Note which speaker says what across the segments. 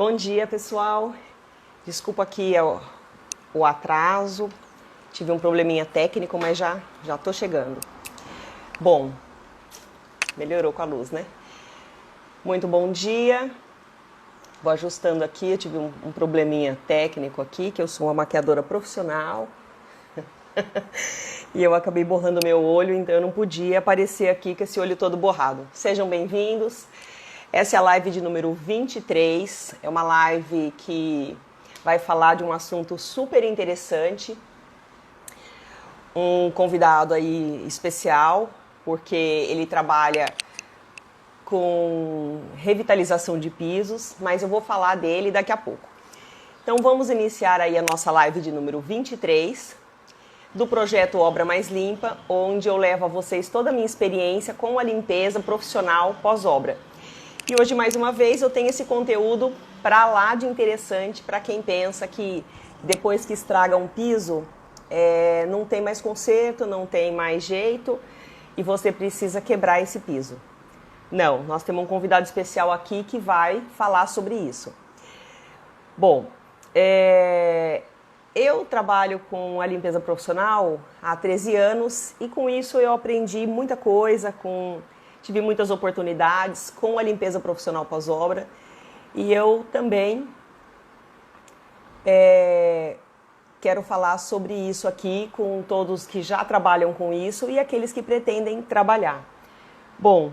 Speaker 1: Bom dia, pessoal. Desculpa aqui o atraso. Tive um probleminha técnico, mas já tô chegando. Bom, melhorou com a luz, né? Muito bom dia. Vou ajustando aqui, eu tive um probleminha técnico aqui, que eu sou uma maquiadora profissional. E eu acabei borrando meu olho, então eu não podia aparecer aqui com esse olho todo borrado. Sejam bem-vindos. Essa é a live de número 23. É uma live que vai falar de um assunto super interessante. Um convidado aí especial, porque ele trabalha com revitalização de pisos, mas eu vou falar dele daqui a pouco. Então vamos iniciar aí a nossa live de número 23 do projeto Obra Mais Limpa, onde eu levo a vocês toda a minha experiência com a limpeza profissional pós-obra. E hoje, mais uma vez, eu tenho esse conteúdo para lá de interessante para quem pensa que depois que estraga um piso, não tem mais conserto, não tem mais jeito e você precisa quebrar esse piso. Não, nós temos um convidado especial aqui que vai falar sobre isso. Bom, eu trabalho com a limpeza profissional há 13 anos e com isso eu aprendi muita coisa, tive muitas oportunidades com a limpeza profissional pós-obra e eu também quero falar sobre isso aqui com todos que já trabalham com isso e aqueles que pretendem trabalhar. Bom,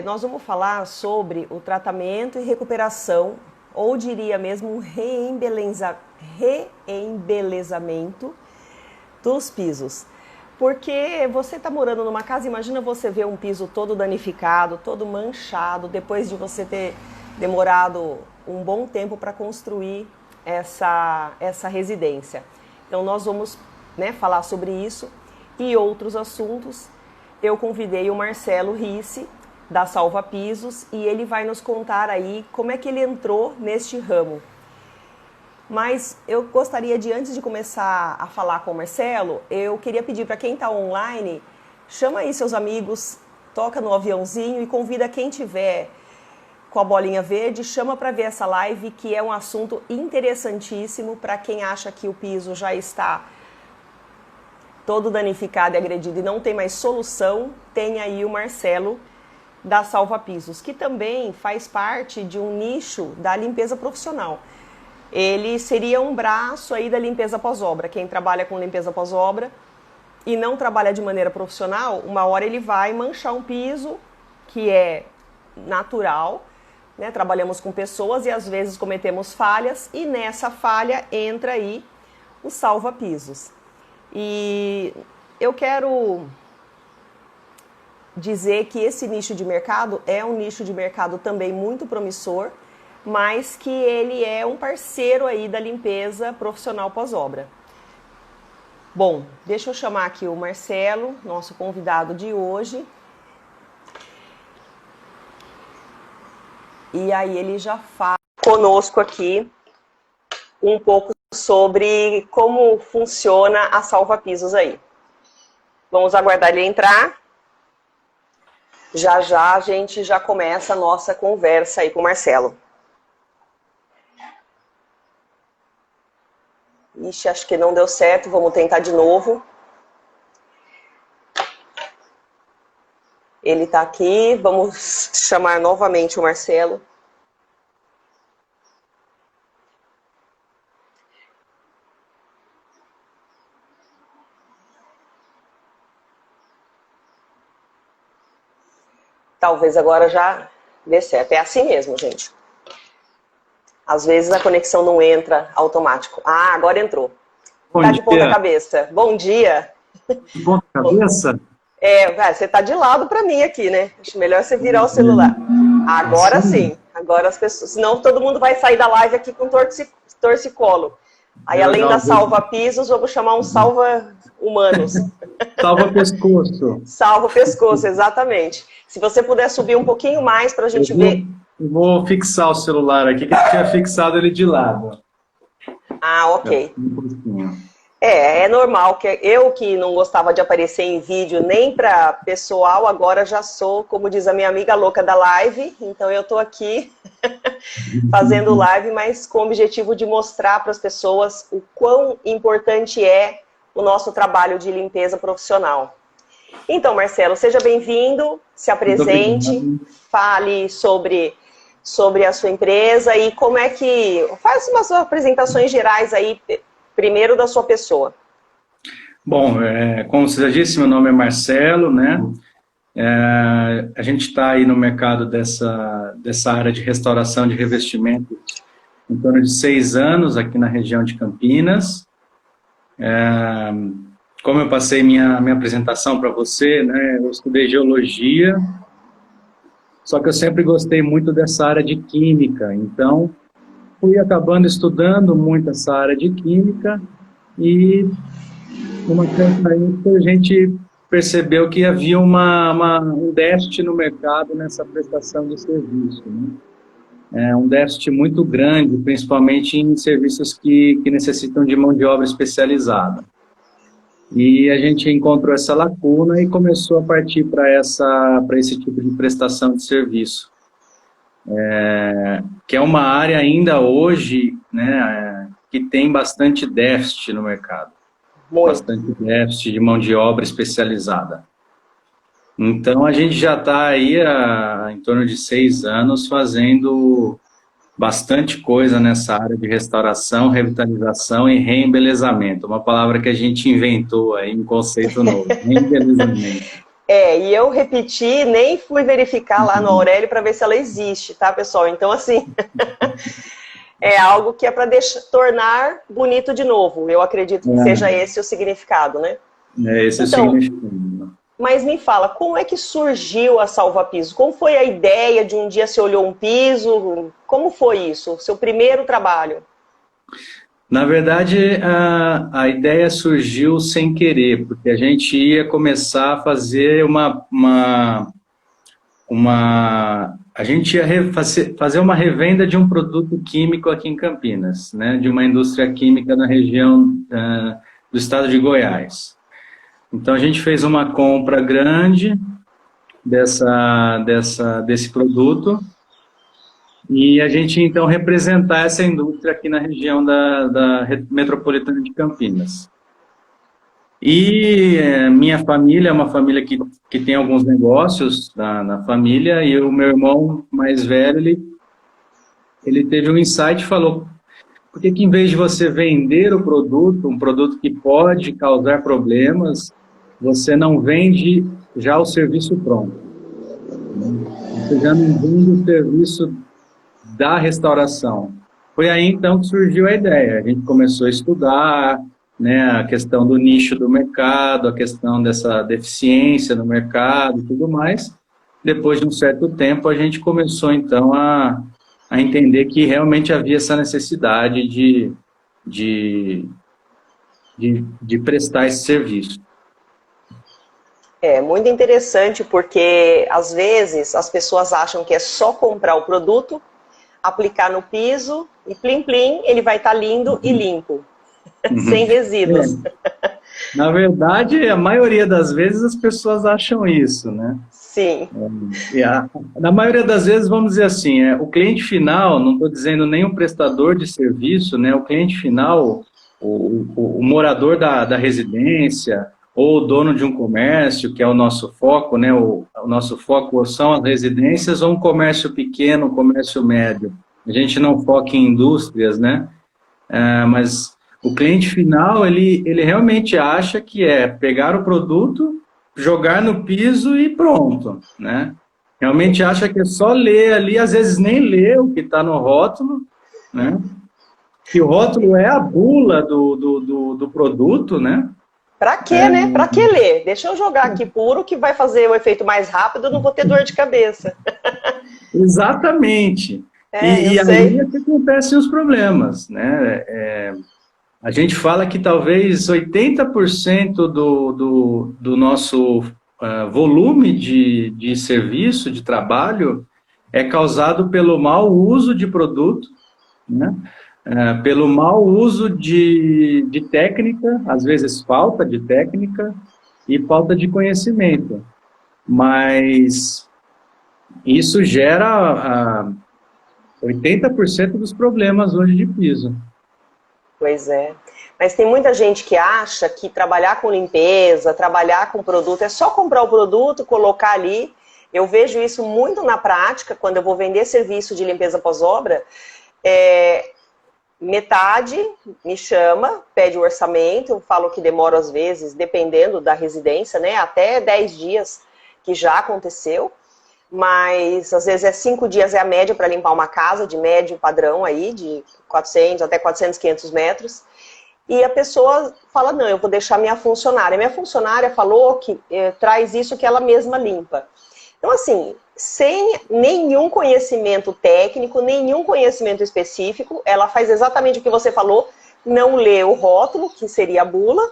Speaker 1: nós vamos falar sobre o tratamento e recuperação, ou diria mesmo reembelezamento dos pisos. Porque você está morando numa casa, imagina você ver um piso todo danificado, todo manchado, depois de você ter demorado um bom tempo para construir essa residência. Então nós vamos falar sobre isso e outros assuntos. Eu convidei o Marcelo Risse, da Salva Pisos, e ele vai nos contar aí como é que ele entrou neste ramo. Mas eu gostaria de, antes de começar a falar com o Marcelo, eu queria pedir para quem está online, chama aí seus amigos, toca no aviãozinho e convida quem tiver com a bolinha verde, chama para ver essa live, que é um assunto interessantíssimo para quem acha que o piso já está todo danificado e agredido e não tem mais solução. Tem aí o Marcelo da Salva Pisos, que também faz parte de um nicho da limpeza profissional. Ele seria um braço aí da limpeza pós-obra. Quem trabalha com limpeza pós-obra e não trabalha de maneira profissional, uma hora ele vai manchar um piso que é natural, né? Trabalhamos com pessoas e às vezes cometemos falhas e nessa falha entra aí o Salva Pisos. E eu quero dizer que esse nicho de mercado é um nicho de mercado também muito promissor, mas que ele é um parceiro aí da limpeza profissional pós-obra. Bom, deixa eu chamar aqui o Marcelo, nosso convidado de hoje. E aí ele já fala conosco aqui um pouco sobre como funciona a Salva Pisos aí. Vamos aguardar ele entrar. Já já a gente já começa a nossa conversa aí com o Marcelo. Ixi, acho que não deu certo, vamos tentar de novo. Ele está aqui, vamos chamar novamente o Marcelo. Talvez agora já dê certo. É assim mesmo, gente. Às vezes a conexão não entra automático. Ah, agora entrou. Tá de ponta cabeça. Bom dia.
Speaker 2: De ponta cabeça?
Speaker 1: Você tá de lado para mim aqui, né? Acho melhor você virar o celular. Agora sim. Agora as pessoas... Senão todo mundo vai sair da live aqui com torcicolo. Aí além da Salva Pisos, vamos chamar um Salva Humanos.
Speaker 2: Salva Pescoço.
Speaker 1: Salva Pescoço, exatamente. Se você puder subir um pouquinho mais para a gente ver...
Speaker 2: Eu vou fixar o celular aqui, que eu tinha fixado ele de lado.
Speaker 1: Ah, ok. É normal, que eu que não gostava de aparecer em vídeo nem para pessoal, agora já sou, como diz a minha amiga louca da live, então eu tô aqui fazendo live, mas com o objetivo de mostrar para as pessoas o quão importante é o nosso trabalho de limpeza profissional. Então, Marcelo, seja bem-vindo, se apresente, fale sobre a sua empresa e como é que... Faz umas apresentações gerais aí, primeiro da sua pessoa.
Speaker 2: Bom, como você já disse, meu nome é Marcelo, né? A gente está aí no mercado dessa área de restauração de revestimento em torno de 6 anos aqui na região de Campinas. Como eu passei minha apresentação para você, né? Eu estudei geologia, só que eu sempre gostei muito dessa área de química, então fui acabando estudando muito essa área de química e numa certa época a gente percebeu que havia um déficit no mercado nessa prestação de serviço, né? Um déficit muito grande, principalmente em serviços que necessitam de mão de obra especializada. E a gente encontrou essa lacuna e começou a partir para esse tipo de prestação de serviço. Que é uma área ainda hoje, né, que tem bastante déficit no mercado. Bastante déficit de mão de obra especializada. Então, a gente já está aí em torno de 6 anos fazendo bastante coisa nessa área de restauração, revitalização e reembelezamento. Uma palavra que a gente inventou aí, um conceito novo, reembelezamento.
Speaker 1: E eu repeti, nem fui verificar lá no Aurélio para ver se ela existe, tá, pessoal? Então, assim, é algo que é para tornar bonito de novo. Eu acredito que seja esse o significado, né?
Speaker 2: Esse é o significado.
Speaker 1: Mas me fala, como é que surgiu a Salva Piso? Como foi a ideia de um dia você olhou um piso? Como foi isso, o seu primeiro trabalho?
Speaker 2: Na verdade, a ideia surgiu sem querer, porque a gente ia começar a fazer a gente ia fazer uma revenda de um produto químico aqui em Campinas, né, de uma indústria química na região do estado de Goiás. Então, a gente fez uma compra grande desse produto e a gente, então, representar essa indústria aqui na região da metropolitana de Campinas. E minha família é uma família que tem alguns negócios na família e o meu irmão mais velho, ele teve um insight e falou: por que em vez de você vender o produto, um produto que pode causar problemas, você não vende já o serviço pronto? Você já não vende o serviço da restauração. Foi aí, então, que surgiu a ideia. A gente começou a estudar, né, a questão do nicho do mercado, a questão dessa deficiência no mercado e tudo mais. Depois de um certo tempo, a gente começou, então, a entender que realmente havia essa necessidade de prestar esse serviço.
Speaker 1: É muito interessante porque, às vezes, as pessoas acham que é só comprar o produto, aplicar no piso e plim-plim, ele vai estar lindo e limpo, sem resíduos.
Speaker 2: Na verdade, a maioria das vezes as pessoas acham isso, né?
Speaker 1: Sim.
Speaker 2: Na maioria das vezes, vamos dizer assim, o cliente final, não estou dizendo nenhum prestador de serviço, né? O cliente final, o morador da residência, ou o dono de um comércio, que é o nosso foco, né? O nosso foco são as residências ou um comércio pequeno, um comércio médio. A gente não foca em indústrias, né? Mas o cliente final, ele realmente acha que é pegar o produto, jogar no piso e pronto, né? Realmente acha que é só ler ali, às vezes nem lê o que está no rótulo, né? Que o rótulo é a bula do produto, né?
Speaker 1: Pra quê, né? Pra que ler? Deixa eu jogar aqui puro, que vai fazer o efeito mais rápido, eu não vou ter dor de cabeça.
Speaker 2: Exatamente. E aí é que acontecem os problemas, né? A gente fala que talvez 80% do nosso volume de serviço, de trabalho, é causado pelo mau uso de produto, né? Pelo mau uso de técnica, às vezes falta de técnica e falta de conhecimento. Mas isso gera 80% dos problemas hoje de piso.
Speaker 1: Pois é. Mas tem muita gente que acha que trabalhar com limpeza, trabalhar com produto, é só comprar o produto, colocar ali. Eu vejo isso muito na prática, quando eu vou vender serviço de limpeza pós-obra. Metade me chama, pede o orçamento, eu falo que demora às vezes, dependendo da residência, né, até 10 dias, que já aconteceu. Mas às vezes 5 dias é a média para limpar uma casa, de médio padrão aí, de 400 até 400, 500 metros. E a pessoa fala, não, eu vou deixar minha funcionária. Minha funcionária falou que traz isso que ela mesma limpa. Então, assim, sem nenhum conhecimento técnico, nenhum conhecimento específico, ela faz exatamente o que você falou, não lê o rótulo, que seria a bula,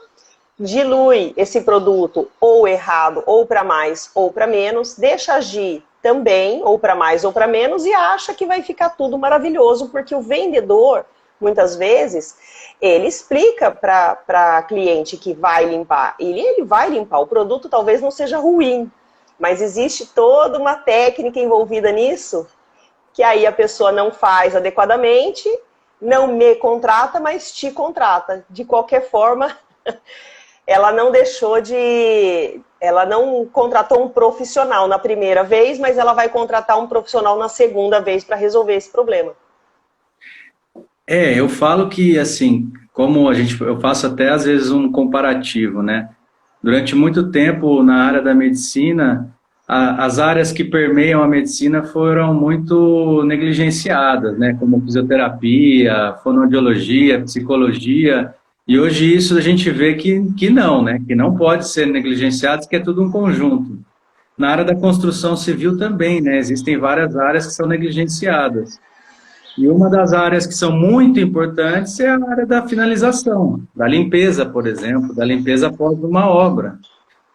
Speaker 1: dilui esse produto ou errado, ou para mais, ou para menos, deixa agir também, ou para mais, ou para menos, e acha que vai ficar tudo maravilhoso, porque o vendedor, muitas vezes, ele explica para a cliente que vai limpar, e ele vai limpar, o produto talvez não seja ruim, mas existe toda uma técnica envolvida nisso, que aí a pessoa não faz adequadamente, não me contrata, mas te contrata. De qualquer forma, ela não deixou de... Ela não contratou um profissional na primeira vez, mas ela vai contratar um profissional na segunda vez para resolver esse problema.
Speaker 2: Eu falo que, assim, eu faço até às vezes um comparativo, né? Durante muito tempo, na área da medicina, as áreas que permeiam a medicina foram muito negligenciadas, né? Como fisioterapia, fonoaudiologia, psicologia. E hoje isso a gente vê que não, né? Que não pode ser negligenciado, que é tudo um conjunto. Na área da construção civil também, né? Existem várias áreas que são negligenciadas. E uma das áreas que são muito importantes é a área da finalização, da limpeza, por exemplo, da limpeza após uma obra.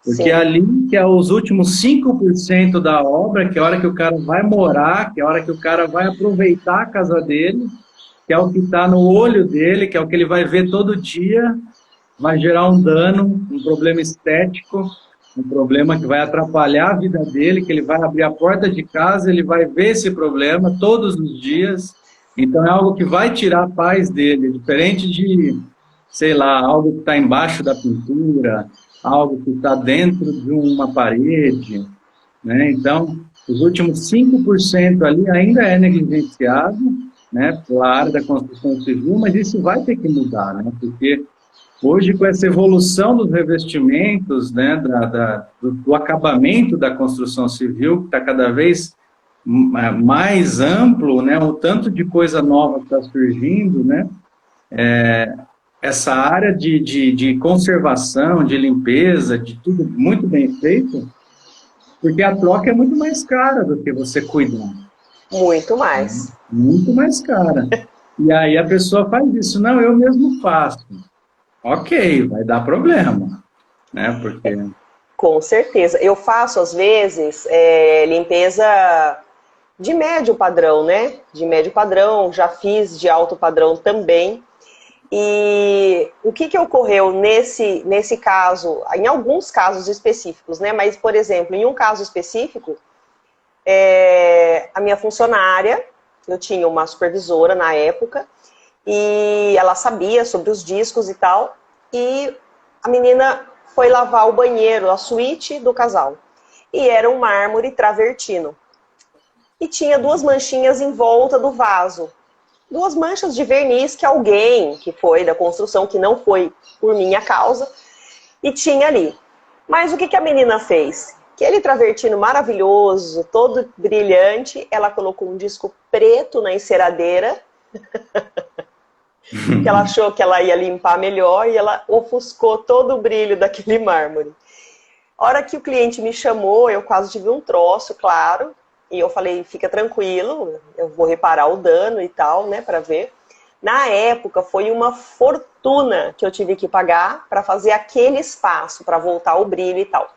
Speaker 2: Porque
Speaker 1: Sim.
Speaker 2: ali que é os últimos 5% da obra, que é a hora que o cara vai morar, que é a hora que o cara vai aproveitar a casa dele, que é o que está no olho dele, que é o que ele vai ver todo dia, vai gerar um dano, um problema estético, um problema que vai atrapalhar a vida dele, que ele vai abrir a porta de casa, ele vai ver esse problema todos os dias. Então é algo que vai tirar a paz dele, diferente de, sei lá, algo que está embaixo da pintura, algo que está dentro de uma parede, né? Então, os últimos 5% ali ainda é negligenciado, né, pela área da construção civil, mas isso vai ter que mudar, né? Porque hoje, com essa evolução dos revestimentos, né, do acabamento da construção civil, que está cada vez mais amplo, né, o tanto de coisa nova que está surgindo, né, essa área de conservação, de limpeza, de tudo muito bem feito, porque a troca é muito mais cara do que você cuidar.
Speaker 1: Muito mais.
Speaker 2: Muito mais cara. E aí a pessoa faz isso, não, eu mesmo faço. Ok, vai dar problema, né? Porque...
Speaker 1: Com certeza. Eu faço, às vezes, limpeza de médio padrão, né? De médio padrão, já fiz de alto padrão também. E o que ocorreu nesse caso, em alguns casos específicos, né? Mas, por exemplo, em um caso específico, a minha funcionária, eu tinha uma supervisora na época, e ela sabia sobre os discos e tal, e a menina foi lavar o banheiro, a suíte do casal. E era um mármore travertino. E tinha 2 manchinhas em volta do vaso. 2 manchas de verniz que alguém que foi da construção, que não foi por minha causa, e tinha ali. Mas o que a menina fez? Aquele travertino maravilhoso, todo brilhante, ela colocou um disco preto na enceradeira, que ela achou que ela ia limpar melhor, e ela ofuscou todo o brilho daquele mármore. A hora que o cliente me chamou, eu quase tive um troço, claro, e eu falei, fica tranquilo, eu vou reparar o dano e tal, né, para ver. Na época, foi uma fortuna que eu tive que pagar para fazer aquele espaço, para voltar o brilho e tal.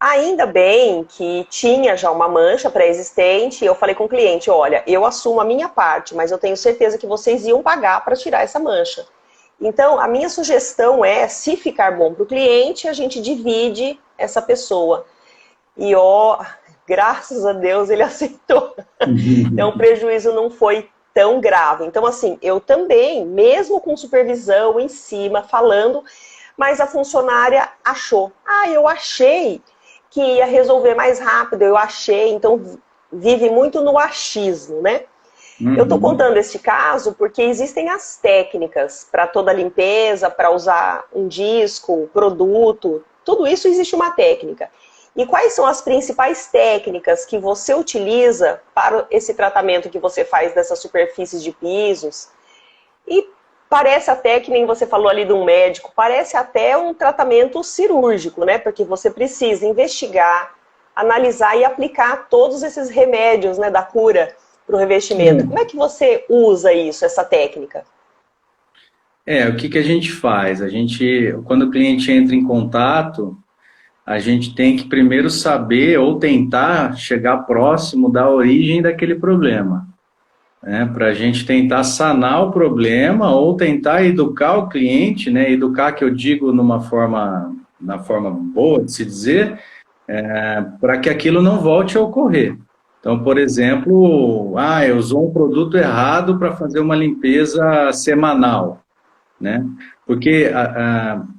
Speaker 1: Ainda bem que tinha já uma mancha pré-existente, e eu falei com o cliente, olha, eu assumo a minha parte, mas eu tenho certeza que vocês iam pagar para tirar essa mancha. Então, a minha sugestão é, se ficar bom para o cliente, a gente divide essa pessoa. E ó, graças a Deus ele aceitou. Então o prejuízo não foi tão grave. Então assim, eu também, mesmo com supervisão em cima, falando, mas a funcionária achou. Eu achei que ia resolver mais rápido, eu achei, então vive muito no achismo, né? Eu estou contando esse caso porque existem as técnicas para toda a limpeza, para usar um disco, produto, tudo isso existe uma técnica. E quais são as principais técnicas que você utiliza para esse tratamento que você faz dessas superfícies de pisos? E parece até, que nem você falou ali de um médico, parece até um tratamento cirúrgico, né? Porque você precisa investigar, analisar e aplicar todos esses remédios, né, da cura para o revestimento. Como é que você usa isso, essa técnica?
Speaker 2: O que a gente faz? Quando o cliente entra em contato, a gente tem que primeiro saber ou tentar chegar próximo da origem daquele problema, né? Para a gente tentar sanar o problema ou tentar educar o cliente, né? Educar, que eu digo na forma boa de se dizer, para que aquilo não volte a ocorrer. Então, por exemplo, eu usou um produto errado para fazer uma limpeza semanal, né? Porque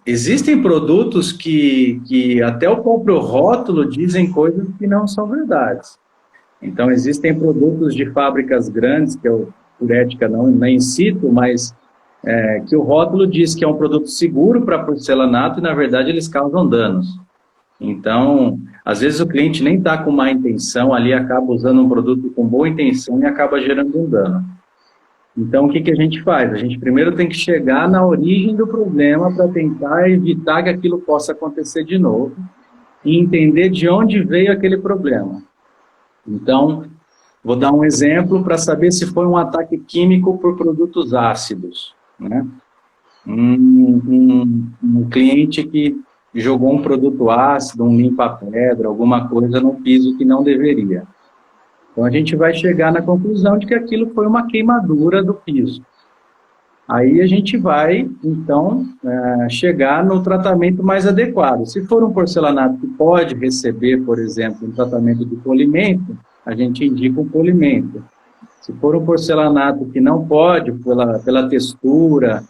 Speaker 2: existem produtos que até o próprio rótulo dizem coisas que não são verdades. Então, existem produtos de fábricas grandes, que eu, por ética, nem cito, mas que o rótulo diz que é um produto seguro para porcelanato e, na verdade, eles causam danos. Então, às vezes o cliente nem está com má intenção, ali acaba usando um produto com boa intenção e acaba gerando um dano. Então, o que a gente faz? A gente primeiro tem que chegar na origem do problema para tentar evitar que aquilo possa acontecer de novo e entender de onde veio aquele problema. Então, vou dar um exemplo para saber se foi um ataque químico por produtos ácidos, né? Um cliente que jogou um produto ácido, um limpa-pedra, alguma coisa no piso que não deveria. Então, a gente vai chegar na conclusão de que aquilo foi uma queimadura do piso. Aí a gente vai, então, chegar no tratamento mais adequado. Se for um porcelanato que pode receber, por exemplo, um tratamento de polimento, a gente indica um polimento. Se for um porcelanato que não pode, pela textura,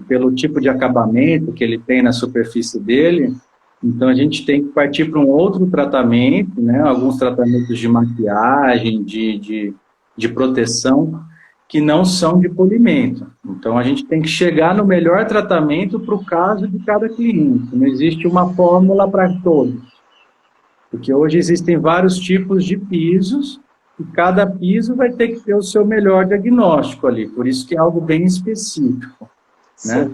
Speaker 2: pelo tipo de acabamento que ele tem na superfície dele, então a gente tem que partir para um outro tratamento, né? Alguns tratamentos de maquiagem, de proteção, que não são de polimento. Então a gente tem que chegar no melhor tratamento para o caso de cada cliente. Não existe uma fórmula para todos. Porque hoje existem vários tipos de pisos, e cada piso vai ter que ter o seu melhor diagnóstico ali, por isso que é algo bem específico, né?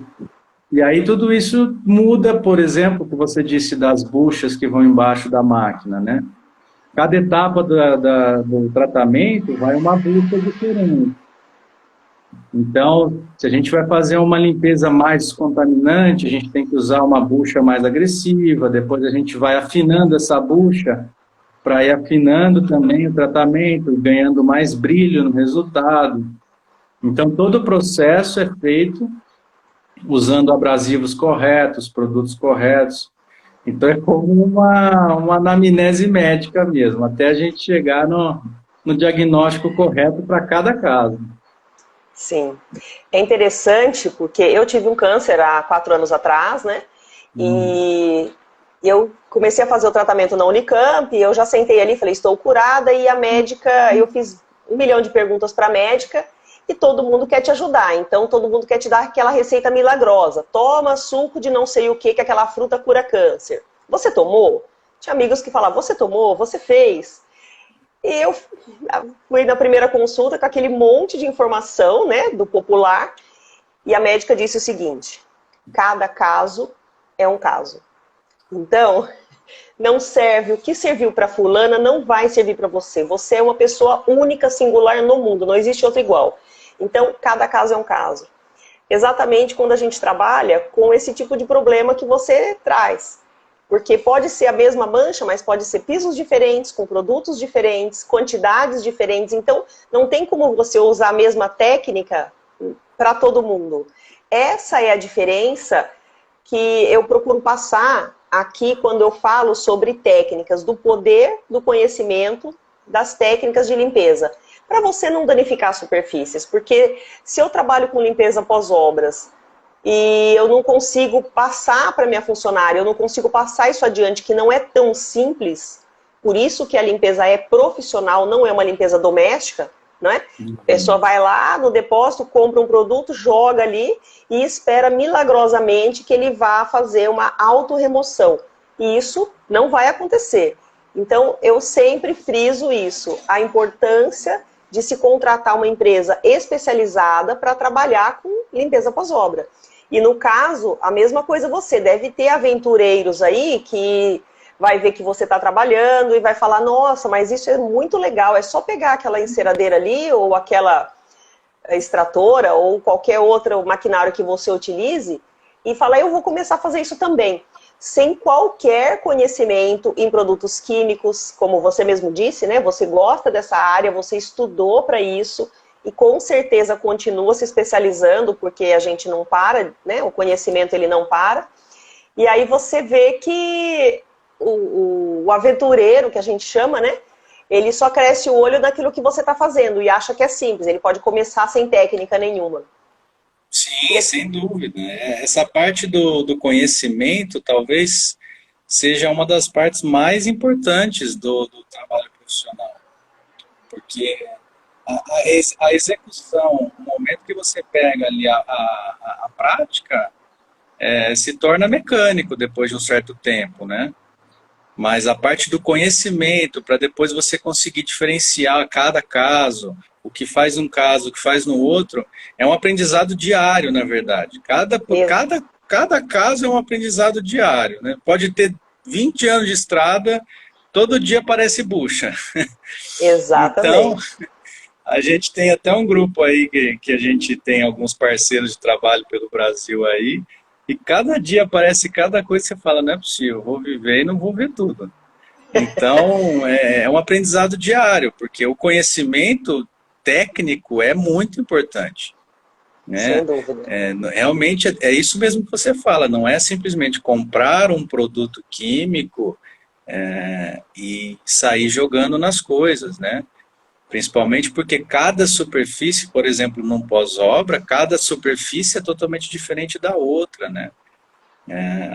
Speaker 2: E aí tudo isso muda, por exemplo, o que você disse das buchas que vão embaixo da máquina, né? Cada etapa do tratamento vai uma bucha diferente. Então, se a gente vai fazer uma limpeza mais descontaminante, a gente tem que usar uma bucha mais agressiva, depois a gente vai afinando essa bucha para ir afinando também o tratamento, ganhando mais brilho no resultado. Então, todo o processo é feito usando abrasivos corretos, produtos corretos. Então, é como uma anamnese médica mesmo, até a gente chegar no diagnóstico correto para cada caso.
Speaker 1: Sim. É interessante porque eu tive um câncer há 4 anos atrás, né? E eu comecei a fazer o tratamento na Unicamp, eu já sentei ali e falei, estou curada, e a médica, eu fiz 1 milhão de perguntas para a médica, e todo mundo quer te ajudar, então todo mundo quer te dar aquela receita milagrosa. Toma suco de não sei o que aquela fruta cura câncer. Você tomou? Tinha amigos que falavam, você tomou? Você fez? E eu fui na primeira consulta com aquele monte de informação, né, do popular, e a médica disse o seguinte, cada caso é um caso. Então, não serve, o que serviu para fulana não vai servir para você. Você é uma pessoa única, singular no mundo, não existe outra igual. Então, cada caso é um caso. Exatamente quando a gente trabalha com esse tipo de problema que você traz. Porque pode ser a mesma mancha, mas pode ser pisos diferentes, com produtos diferentes, quantidades diferentes. Então, não tem como você usar a mesma técnica para todo mundo. Essa é a diferença que eu procuro passar aqui quando eu falo sobre técnicas, do poder do conhecimento das técnicas de limpeza, para você não danificar superfícies, porque se eu trabalho com limpeza pós-obras e eu não consigo passar para minha funcionária, eu não consigo passar isso adiante, que não é tão simples, por isso que a limpeza é profissional, não é uma limpeza doméstica, não é? A pessoa vai lá no depósito, compra um produto, joga ali e espera milagrosamente que ele vá fazer uma autorremoção. E isso não vai acontecer. Então, eu sempre friso isso, a importância de se contratar uma empresa especializada para trabalhar com limpeza pós-obra. E no caso, a mesma coisa você, deve ter aventureiros aí que vai ver que você está trabalhando e vai falar, nossa, mas isso é muito legal, é só pegar aquela enceradeira ali ou aquela extratora ou qualquer outro maquinário que você utilize e falar, eu vou começar a fazer isso também. Sem qualquer conhecimento em produtos químicos, como você mesmo disse, né? Você gosta dessa área, você estudou para isso e com certeza continua se especializando, porque a gente não para, né? O conhecimento ele não para. E aí você vê que o aventureiro, que a gente chama, né? Ele só cresce o olho naquilo que você está fazendo e acha que é simples, ele pode começar sem técnica nenhuma.
Speaker 2: Sim, sem dúvida. Essa parte do conhecimento talvez seja uma das partes mais importantes do trabalho profissional. Porque a execução, o momento que você pega ali a prática, se torna mecânico depois de um certo tempo, né? Mas a parte do conhecimento, para depois você conseguir diferenciar cada caso, o que faz num caso, o que faz no outro, é um aprendizado diário, na verdade. Cada caso é um aprendizado diário, né? Pode ter 20 anos de estrada, todo dia parece bucha.
Speaker 1: Exatamente.
Speaker 2: Então, a gente tem até um grupo aí que a gente tem alguns parceiros de trabalho pelo Brasil aí, e cada dia aparece cada coisa que você fala, não é possível, vou viver e não vou ver tudo. Então, é um aprendizado diário, porque o conhecimento técnico é muito importante. Né?
Speaker 1: Sem dúvida.
Speaker 2: Realmente é isso mesmo que você fala, não é simplesmente comprar um produto químico e sair jogando nas coisas, né? Principalmente porque cada superfície, por exemplo, num pós-obra, cada superfície é totalmente diferente da outra, né?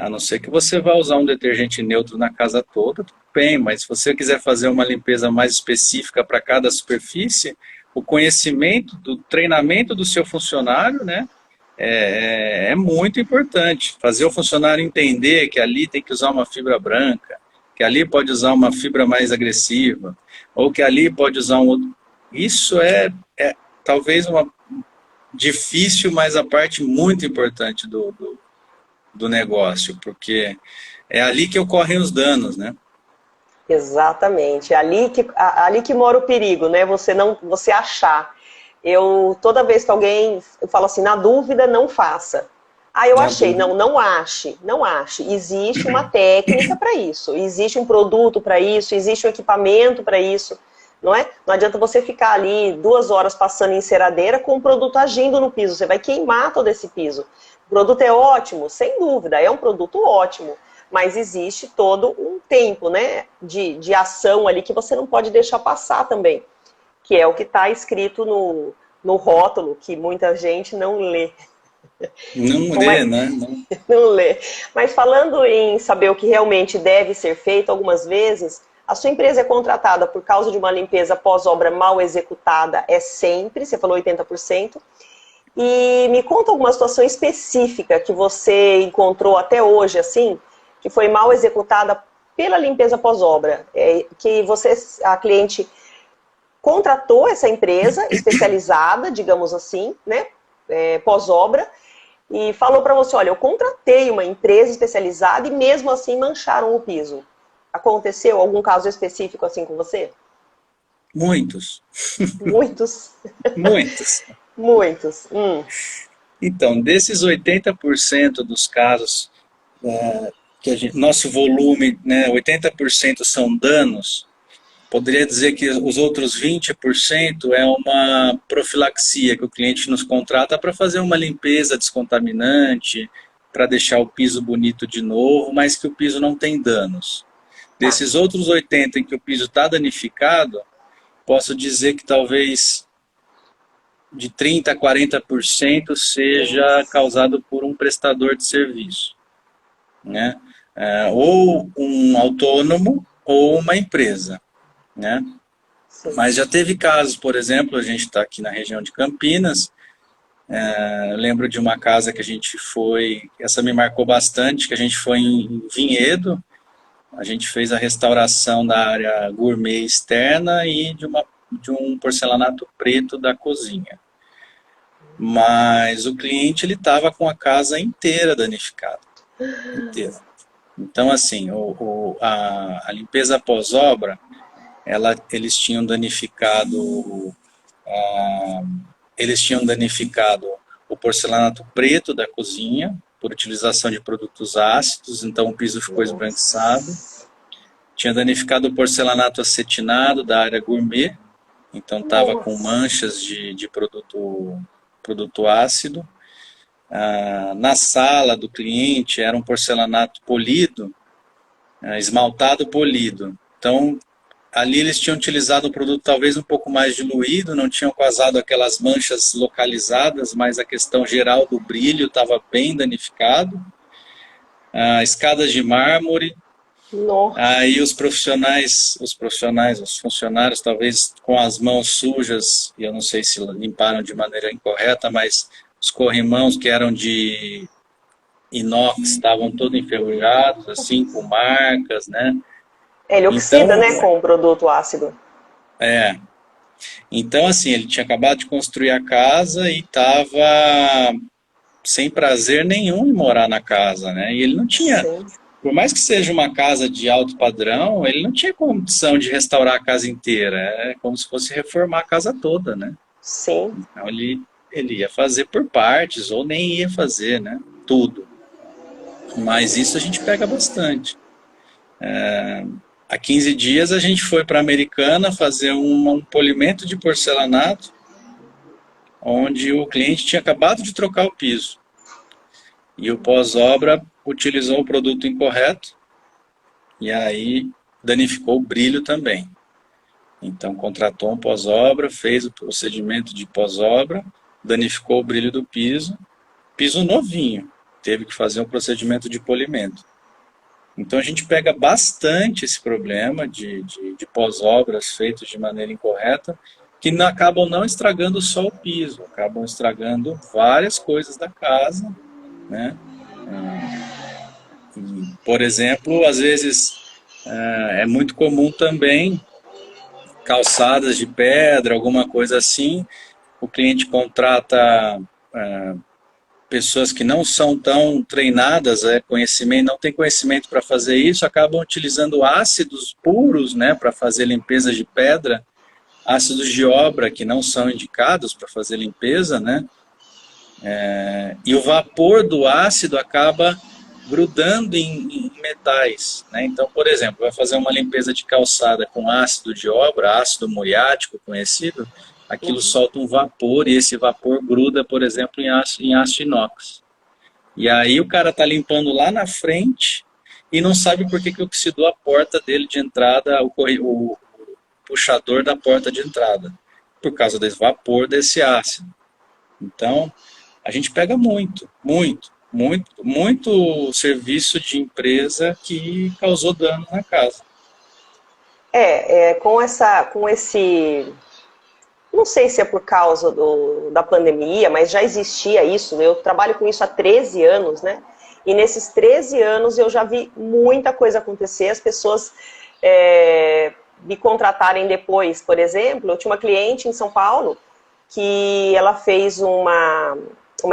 Speaker 2: A não ser que você vá usar um detergente neutro na casa toda, tudo bem, mas se você quiser fazer uma limpeza mais específica para cada superfície, o conhecimento do treinamento do seu funcionário, né, é muito importante. Fazer o funcionário entender que ali tem que usar uma fibra branca, que ali pode usar uma fibra mais agressiva, ou que ali pode usar um outro. Isso é talvez uma difícil, mas a parte muito importante do negócio, porque é ali que ocorrem os danos, né?
Speaker 1: Exatamente, é ali que mora o perigo, né? Você achar. Toda vez que eu falo assim, na dúvida, não faça. Eu achei, não ache, não ache. Existe uma técnica para isso, existe um produto para isso, existe um equipamento para isso, não é? Não adianta você ficar ali 2 horas passando enceradeira com o produto agindo no piso, você vai queimar todo esse piso. O produto é ótimo, sem dúvida, é um produto ótimo, mas existe todo um tempo, né, de ação ali que você não pode deixar passar também, que é o que está escrito no rótulo, que muita gente não lê.
Speaker 2: Não lê, né?
Speaker 1: Não lê. Mas falando em saber o que realmente deve ser feito, algumas vezes, a sua empresa é contratada por causa de uma limpeza pós-obra mal executada, sempre, você falou 80%, e me conta alguma situação específica que você encontrou até hoje, assim, que foi mal executada pela limpeza pós-obra, que a cliente contratou essa empresa especializada, digamos assim, né, pós-obra, e falou para você, olha, eu contratei uma empresa especializada e mesmo assim mancharam o piso. Aconteceu algum caso específico assim com você?
Speaker 2: Muitos.
Speaker 1: Muitos?
Speaker 2: Muitos.
Speaker 1: Muitos.
Speaker 2: Então, desses 80% dos casos, nosso volume, né, 80% são danos, poderia dizer que os outros 20% é uma profilaxia que o cliente nos contrata para fazer uma limpeza descontaminante, para deixar o piso bonito de novo, mas que o piso não tem danos. Desses outros 80 em que o piso está danificado, posso dizer que talvez de 30% a 40% seja causado por um prestador de serviço, né? Ou um autônomo ou uma empresa, né?
Speaker 1: Sim.
Speaker 2: Mas já teve casos, por exemplo, a gente está aqui na região de Campinas, eu lembro de uma casa que a gente foi, essa me marcou bastante, que a gente foi em Vinhedo, a gente fez a restauração da área gourmet externa e de um porcelanato preto da cozinha. Mas o cliente ele estava com a casa inteira danificada, inteira. Então, assim, a limpeza pós-obra, eles tinham danificado o porcelanato preto da cozinha por utilização de produtos ácidos, então o piso ficou esbranquiçado. Tinha danificado o porcelanato acetinado da área gourmet, então estava com manchas de produto ácido. Na sala do cliente era um porcelanato polido, esmaltado polido. Então, ali eles tinham utilizado um produto talvez um pouco mais diluído, não tinham causado aquelas manchas localizadas, mas a questão geral do brilho estava bem danificado. Escadas de mármore.
Speaker 1: Nossa.
Speaker 2: Aí os funcionários, talvez com as mãos sujas, e eu não sei se limparam de maneira incorreta, mas os corrimãos que eram de inox estavam todos enferrujados, assim, com marcas, né?
Speaker 1: Ele oxida, né, com o produto ácido.
Speaker 2: Então, assim, ele tinha acabado de construir a casa e estava sem prazer nenhum em morar na casa, né? E ele não tinha... Sim. Por mais que seja uma casa de alto padrão, ele não tinha condição de restaurar a casa inteira. É como se fosse reformar a casa toda, né?
Speaker 1: Sim.
Speaker 2: Então ele ia fazer por partes, ou nem ia fazer, né? Tudo. Mas isso a gente pega bastante. Há 15 dias a gente foi para a Americana fazer um polimento de porcelanato, onde o cliente tinha acabado de trocar o piso. E o pós-obra utilizou o produto incorreto e aí danificou o brilho também. Então contratou um pós-obra, fez o procedimento de pós-obra, danificou o brilho do piso novinho, teve que fazer um procedimento de polimento. Então a gente pega bastante esse problema de pós-obras feitos de maneira incorreta, que acabam não estragando só o piso, acabam estragando várias coisas da casa, né? Por exemplo, às vezes é muito comum também calçadas de pedra, alguma coisa assim, o cliente contrata pessoas que não são tão treinadas, não tem conhecimento para fazer isso, acabam utilizando ácidos puros, né, para fazer limpeza de pedra, ácidos de obra que não são indicados para fazer limpeza, né? E o vapor do ácido acaba grudando em metais, né? Então, por exemplo, vai fazer uma limpeza de calçada com ácido de obra, ácido muriático conhecido, aquilo solta um vapor e esse vapor gruda, por exemplo, em aço inox. E aí o cara está limpando lá na frente e não sabe por que oxidou a porta dele de entrada, o puxador da porta de entrada, por causa desse vapor desse ácido. Então, a gente pega muito serviço de empresa que causou dano na casa.
Speaker 1: Com esse... Não sei se é por causa da pandemia, mas já existia isso, né? Eu trabalho com isso há 13 anos, né? E nesses 13 anos eu já vi muita coisa acontecer, as pessoas me contratarem depois. Por exemplo, eu tinha uma cliente em São Paulo que ela fez uma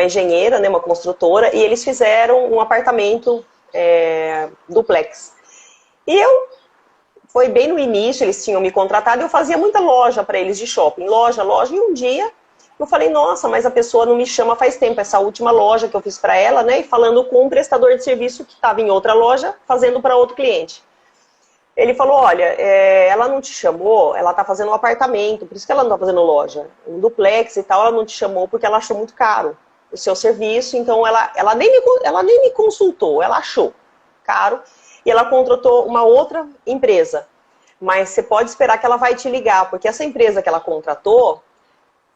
Speaker 1: engenheira, né, uma construtora, e eles fizeram um apartamento duplex. E foi bem no início, eles tinham me contratado, eu fazia muita loja para eles de shopping, loja, e um dia eu falei, nossa, mas a pessoa não me chama faz tempo, essa última loja que eu fiz para ela, né, e falando com um prestador de serviço que estava em outra loja, fazendo para outro cliente. Ele falou, olha, ela não te chamou, ela está fazendo um apartamento, por isso que ela não está fazendo loja, um duplex e tal, ela não te chamou porque ela achou muito caro. o seu serviço, então ela nem me consultou, ela achou caro e ela contratou uma outra empresa. Mas você pode esperar que ela vai te ligar, porque essa empresa que ela contratou,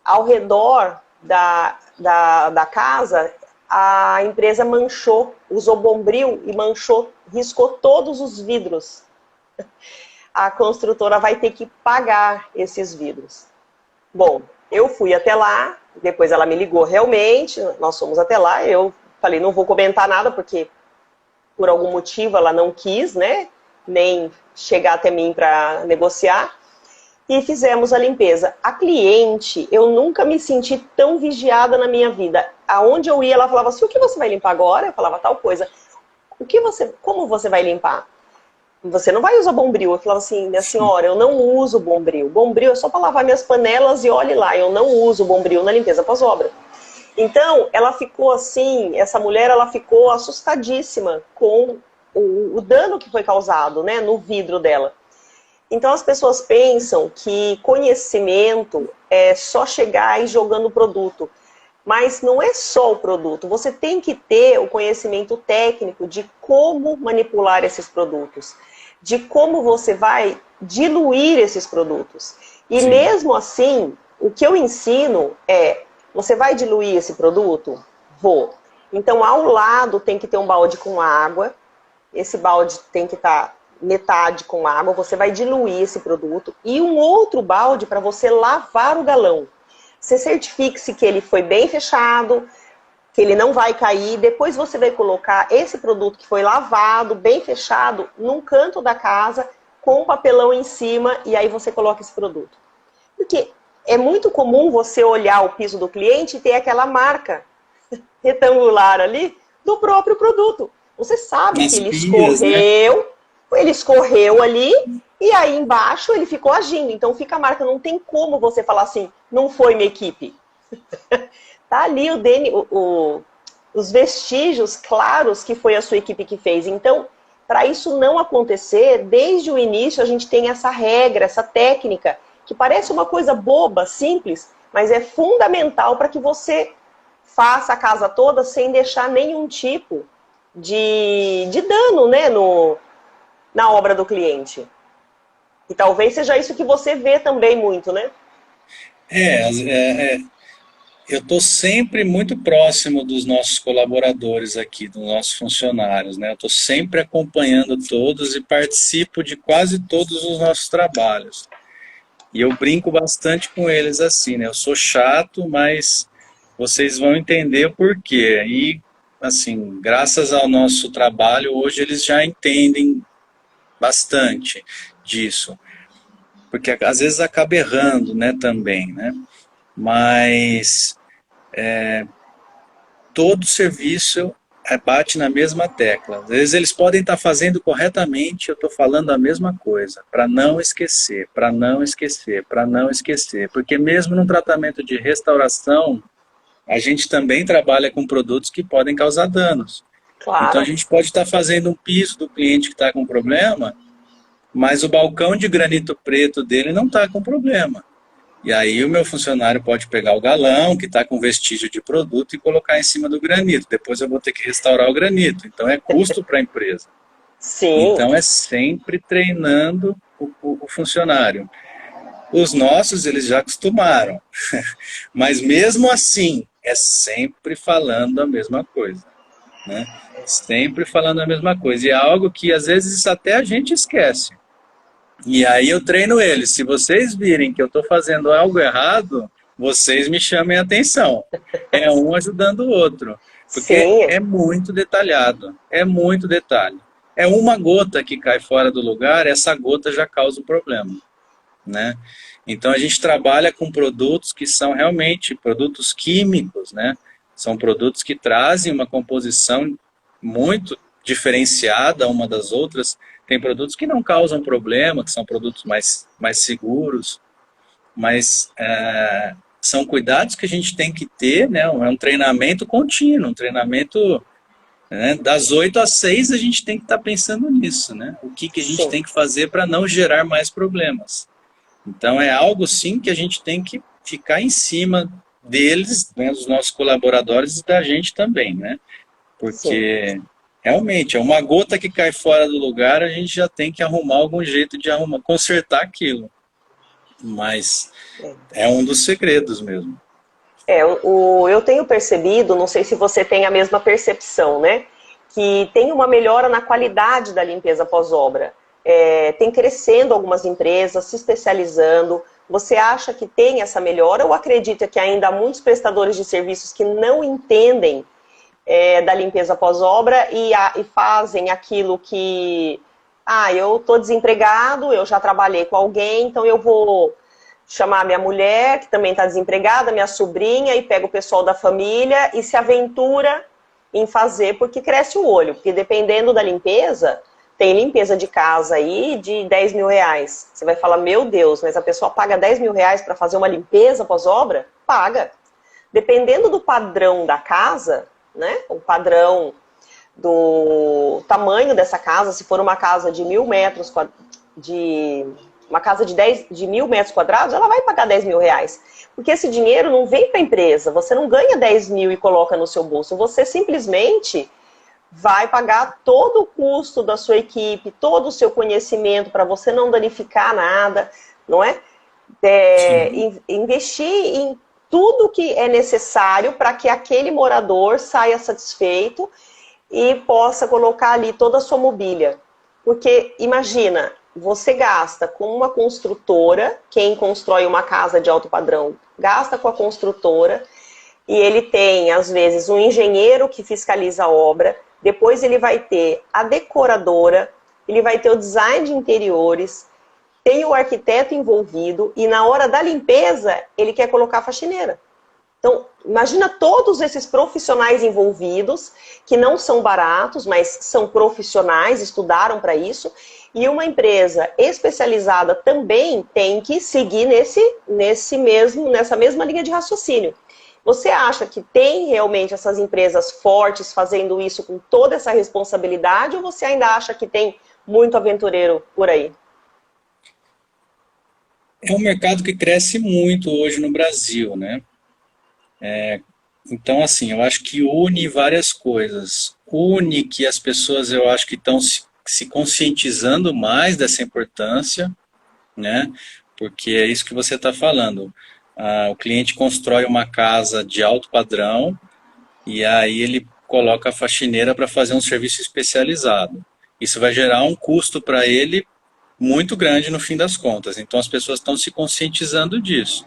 Speaker 1: ao redor da casa, a empresa manchou, usou bombril e manchou, riscou todos os vidros. A construtora vai ter que pagar esses vidros. Bom, eu fui até lá, depois ela me ligou realmente, nós fomos até lá, eu falei, não vou comentar nada, porque por algum motivo ela não quis, né, nem chegar até mim para negociar, e fizemos a limpeza. A cliente, eu nunca me senti tão vigiada na minha vida. Aonde eu ia, ela falava assim, o que você vai limpar agora? Eu falava tal coisa. Como você vai limpar? Você não vai usar bombril. Eu falava assim, minha senhora, eu não uso bombril. Bombril é só para lavar minhas panelas e olhe lá, eu não uso bombril na limpeza pós-obra. Então, ela ficou assim, essa mulher, ela ficou assustadíssima com o dano que foi causado, né, no vidro dela. Então, as pessoas pensam que conhecimento é só chegar e jogando o produto. Mas não é só o produto, você tem que ter o conhecimento técnico de como manipular esses produtos, de como você vai diluir esses produtos. E Sim. mesmo assim, o que eu ensino é, você vai diluir esse produto? Vou. Então, ao lado tem que ter um balde com água, esse balde tem que estar metade com água, você vai diluir esse produto, e um outro balde para você lavar o galão. Você certifique-se que ele foi bem fechado, que ele não vai cair. Depois você vai colocar esse produto que foi lavado, bem fechado, num canto da casa, com um papelão em cima, e aí você coloca esse produto. Porque é muito comum você olhar o piso do cliente e ter aquela marca retangular ali do próprio produto. Você sabe que ele escorreu, né? Ele escorreu ali, e aí embaixo ele ficou agindo. Então fica a marca, não tem como você falar assim, não foi minha equipe. Tá ali os vestígios claros que foi a sua equipe que fez. Então, para isso não acontecer, desde o início a gente tem essa regra, essa técnica, que parece uma coisa boba, simples, mas é fundamental para que você faça a casa toda sem deixar nenhum tipo de dano, né, na obra do cliente. E talvez seja isso que você vê também muito, né?
Speaker 3: Eu estou sempre muito próximo dos nossos colaboradores aqui, dos nossos funcionários, né? Eu estou sempre acompanhando todos e participo de quase todos os nossos trabalhos. E eu brinco bastante com eles assim, né? Eu sou chato, mas vocês vão entender o porquê. E, assim, graças ao nosso trabalho, hoje eles já entendem bastante disso. Porque às vezes acaba errando, né, também, né? Mas todo serviço bate na mesma tecla. Às vezes eles podem estar fazendo corretamente, eu estou falando a mesma coisa, para não esquecer, para não esquecer, para não esquecer. Porque mesmo no tratamento de restauração, a gente também trabalha com produtos que podem causar danos.
Speaker 1: Claro.
Speaker 3: Então a gente pode estar fazendo um piso do cliente que está com problema, mas o balcão de granito preto dele não está com problema. E aí o meu funcionário pode pegar o galão, que está com vestígio de produto, e colocar em cima do granito. Depois eu vou ter que restaurar o granito. Então é custo para a empresa.
Speaker 1: Sim.
Speaker 3: Então é sempre treinando o funcionário. Os nossos, eles já acostumaram. Mas mesmo assim, é sempre falando a mesma coisa, né? Sempre falando a mesma coisa. E é algo que às vezes até a gente esquece. E aí eu treino eles. Se vocês virem que eu estou fazendo algo errado, vocês me chamem a atenção. É um ajudando o outro. Porque
Speaker 1: Sim.
Speaker 3: é muito detalhado. É muito detalhe. É uma gota que cai fora do lugar, essa gota já causa um problema, né? Então a gente trabalha com produtos que são realmente produtos químicos, né? São produtos que trazem uma composição muito diferenciada uma das outras. Tem produtos que não causam problema, que são produtos mais seguros, mas são cuidados que a gente tem que ter, né? É um treinamento contínuo, um treinamento, né? Das 8 às 6 a gente tem que estar pensando nisso, né? O que a gente tem que fazer para não gerar mais problemas. Então é algo sim que a gente tem que ficar em cima deles, né, dos nossos colaboradores e da gente também, né? Porque sim, realmente é uma gota que cai fora do lugar, a gente já tem que arrumar algum jeito de consertar aquilo. Mas é um dos segredos mesmo.
Speaker 1: Eu tenho percebido, não sei se você tem a mesma percepção, né? Que tem uma melhora na qualidade da limpeza pós-obra. Tem crescendo algumas empresas, se especializando. Você acha que tem essa melhora ou acredita que ainda há muitos prestadores de serviços que não entendem da limpeza pós-obra e fazem aquilo que... eu estou desempregado, eu já trabalhei com alguém, então eu vou chamar minha mulher, que também está desempregada, minha sobrinha, e pega o pessoal da família e se aventura em fazer, porque cresce o olho. Porque dependendo da limpeza, tem limpeza de casa aí de 10 mil reais. Você vai falar, meu Deus, mas a pessoa paga 10 mil reais para fazer uma limpeza pós-obra? Paga. Dependendo do padrão da casa, né? O padrão do tamanho dessa casa, se for uma casa de 1.000 metros, uma casa de 1.000 metros quadrados, ela vai pagar 10 mil reais. Porque esse dinheiro não vem para a empresa, você não ganha 10 mil e coloca no seu bolso, você simplesmente vai pagar todo o custo da sua equipe, todo o seu conhecimento para você não danificar nada, não é? Investir em tudo que é necessário para que aquele morador saia satisfeito e possa colocar ali toda a sua mobília. Porque, imagina, você gasta com uma construtora, quem constrói uma casa de alto padrão, gasta com a construtora, e ele tem, às vezes, um engenheiro que fiscaliza a obra, depois ele vai ter a decoradora, ele vai ter o design de interiores, tem o arquiteto envolvido, e na hora da limpeza, ele quer colocar a faxineira. Então, imagina todos esses profissionais envolvidos, que não são baratos, mas são profissionais, estudaram para isso, e uma empresa especializada também tem que seguir nessa mesma linha de raciocínio. Você acha que tem realmente essas empresas fortes fazendo isso com toda essa responsabilidade, ou você ainda acha que tem muito aventureiro por aí?
Speaker 3: É um mercado que cresce muito hoje no Brasil, né? Então, assim, eu acho que une várias coisas. Une que as pessoas, eu acho que estão se conscientizando mais dessa importância, né? Porque é isso que você está falando. O cliente constrói uma casa de alto padrão e aí ele coloca a faxineira para fazer um serviço especializado. Isso vai gerar um custo para ele muito grande no fim das contas. Então as pessoas estão se conscientizando disso,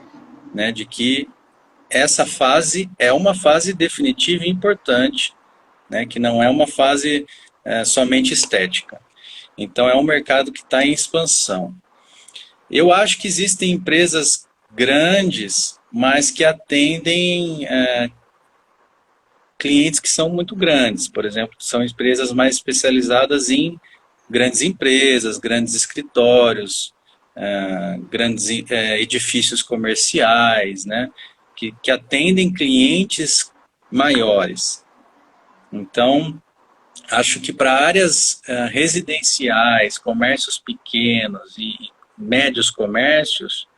Speaker 3: né? De que essa fase é uma fase definitiva e importante, né? Que não é uma fase somente estética. Então é um mercado que está em expansão. Eu acho que existem empresas grandes, mas que atendem clientes que são muito grandes. Por exemplo, são empresas mais especializadas em grandes empresas, grandes escritórios, grandes edifícios comerciais, né? Que atendem clientes maiores. Então, acho que para áreas residenciais, comércios pequenos e médios comércios,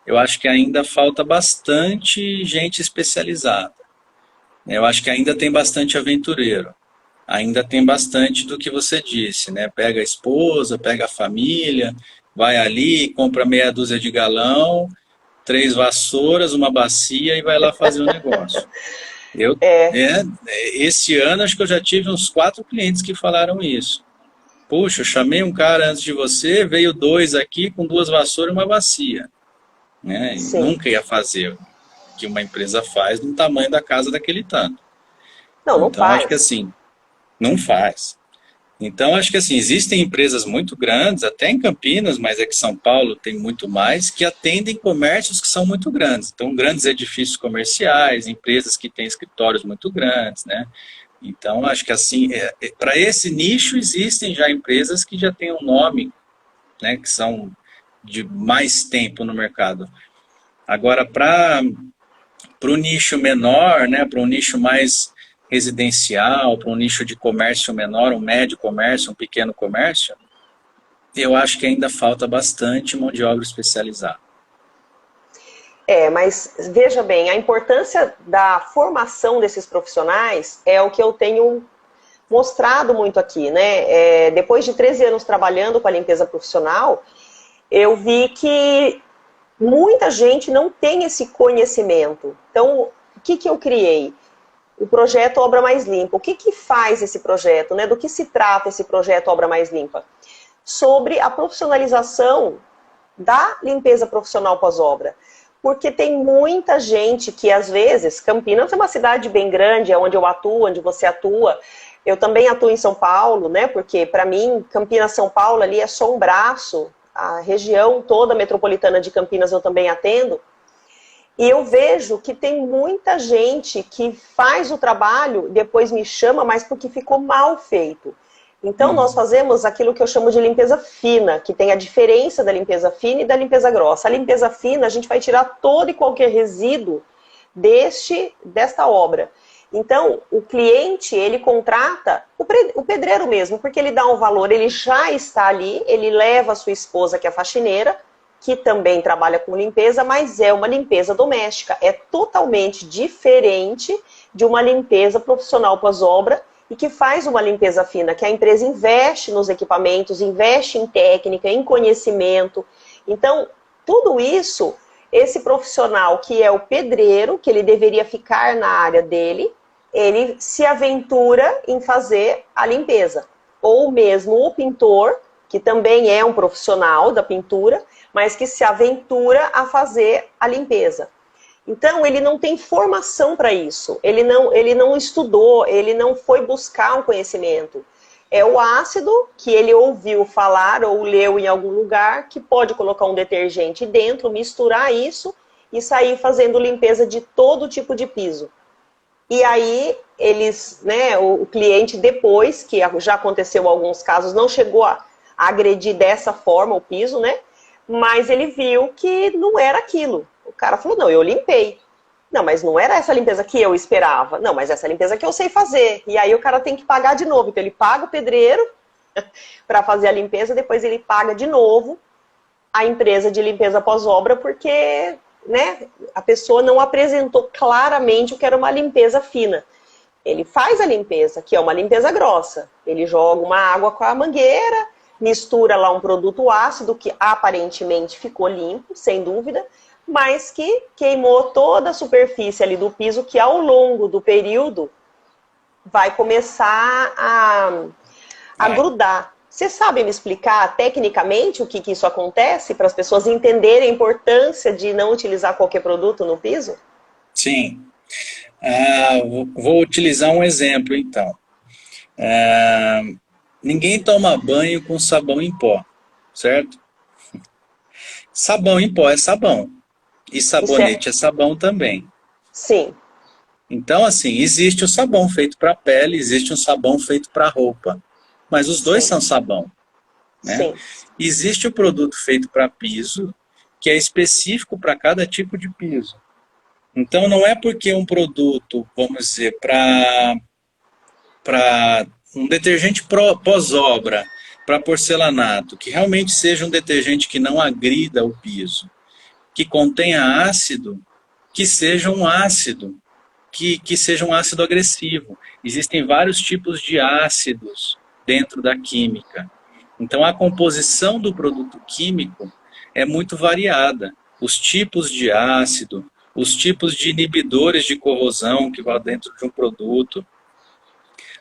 Speaker 3: eu acho que ainda falta bastante gente especializada. Eu acho que ainda tem bastante aventureiro. Ainda tem bastante do que você disse, né? Pega a esposa, pega a família, vai ali, compra meia dúzia de galão, 3 vassouras, uma bacia e vai lá fazer o negócio. Esse ano acho que eu já tive uns 4 clientes que falaram isso. Puxa, eu chamei um cara antes de você, veio 2 aqui com 2 vassouras e uma bacia. Né? E nunca ia fazer o que uma empresa faz no tamanho da casa daquele tanto.
Speaker 1: Não faz.
Speaker 3: Acho que assim, não faz. Então, acho que assim, existem empresas muito grandes, até em Campinas, mas aqui em São Paulo tem muito mais, que atendem comércios que são muito grandes. Então, grandes edifícios comerciais, empresas que têm escritórios muito grandes, né? Então, acho que assim, para esse nicho existem já empresas que já têm um nome, né, que são de mais tempo no mercado. Agora, para o nicho menor, né, para um nicho mais residencial, para um nicho de comércio menor, um médio comércio, um pequeno comércio, eu acho que ainda falta bastante mão de obra especializada.
Speaker 1: Mas veja bem, a importância da formação desses profissionais é o que eu tenho mostrado muito aqui, né? Depois de 13 anos trabalhando com a limpeza profissional, eu vi que muita gente não tem esse conhecimento. Então, o que eu criei? O projeto Obra Mais Limpa. O que faz esse projeto, né? Do que se trata esse projeto Obra Mais Limpa? Sobre a profissionalização da limpeza profissional pós-obra. Porque tem muita gente que, às vezes, Campinas é uma cidade bem grande, é onde eu atuo, onde você atua. Eu também atuo em São Paulo, né? Porque, para mim, Campinas, São Paulo, ali é só um braço. A região toda metropolitana de Campinas eu também atendo. E eu vejo que tem muita gente que faz o trabalho, depois me chama, mas porque ficou mal feito. Então, nós fazemos aquilo que eu chamo de limpeza fina, que tem a diferença da limpeza fina e da limpeza grossa. A limpeza fina, a gente vai tirar todo e qualquer resíduo desta obra. Então, o cliente, ele contrata o pedreiro mesmo, porque ele dá um valor, ele já está ali, ele leva a sua esposa, que é faxineira, que também trabalha com limpeza, mas é uma limpeza doméstica. É totalmente diferente de uma limpeza profissional pós-obra, e que faz uma limpeza fina, que a empresa investe nos equipamentos, investe em técnica, em conhecimento. Então, tudo isso, esse profissional que é o pedreiro, que ele deveria ficar na área dele, ele se aventura em fazer a limpeza. Ou mesmo o pintor, que também é um profissional da pintura, mas que se aventura a fazer a limpeza. Então, ele não tem formação para isso, ele não estudou, ele não foi buscar um conhecimento. É o ácido que ele ouviu falar ou leu em algum lugar, que pode colocar um detergente dentro, misturar isso e sair fazendo limpeza de todo tipo de piso. E aí, eles, né, o cliente depois, que já aconteceu em alguns casos, não chegou a agredir dessa forma o piso, né? Mas ele viu que não era aquilo. O cara falou, não, eu limpei. Não, mas não era essa limpeza que eu esperava. Não, mas essa limpeza que eu sei fazer. E aí o cara tem que pagar de novo. Então ele paga o pedreiro para fazer a limpeza, depois ele paga de novo a empresa de limpeza pós-obra, porque, né, a pessoa não apresentou claramente o que era uma limpeza fina. Ele faz a limpeza, que é uma limpeza grossa. Ele joga uma água com a mangueira, mistura lá um produto ácido, que aparentemente ficou limpo, sem dúvida, mas que queimou toda a superfície ali do piso, que ao longo do período vai começar a grudar. Você sabe me explicar tecnicamente o que isso acontece, para as pessoas entenderem a importância de não utilizar qualquer produto no piso?
Speaker 3: Sim. Vou utilizar um exemplo, então. Ninguém toma banho com sabão em pó, certo? Sabão em pó é sabão. E sabonete é sabão também.
Speaker 1: Sim.
Speaker 3: Então, assim, existe o sabão feito para pele, existe um sabão feito para roupa. Mas os dois são sabão. Né?
Speaker 1: Sim.
Speaker 3: Existe o produto feito para piso, que é específico para cada tipo de piso. Então, não é porque um produto, vamos dizer, para um detergente pós-obra, para porcelanato, que realmente seja um detergente que não agrida o piso, que contenha ácido, que seja um ácido, que seja um ácido agressivo. Existem vários tipos de ácidos dentro da química. Então, a composição do produto químico é muito variada. Os tipos de ácido, os tipos de inibidores de corrosão que vão dentro de um produto,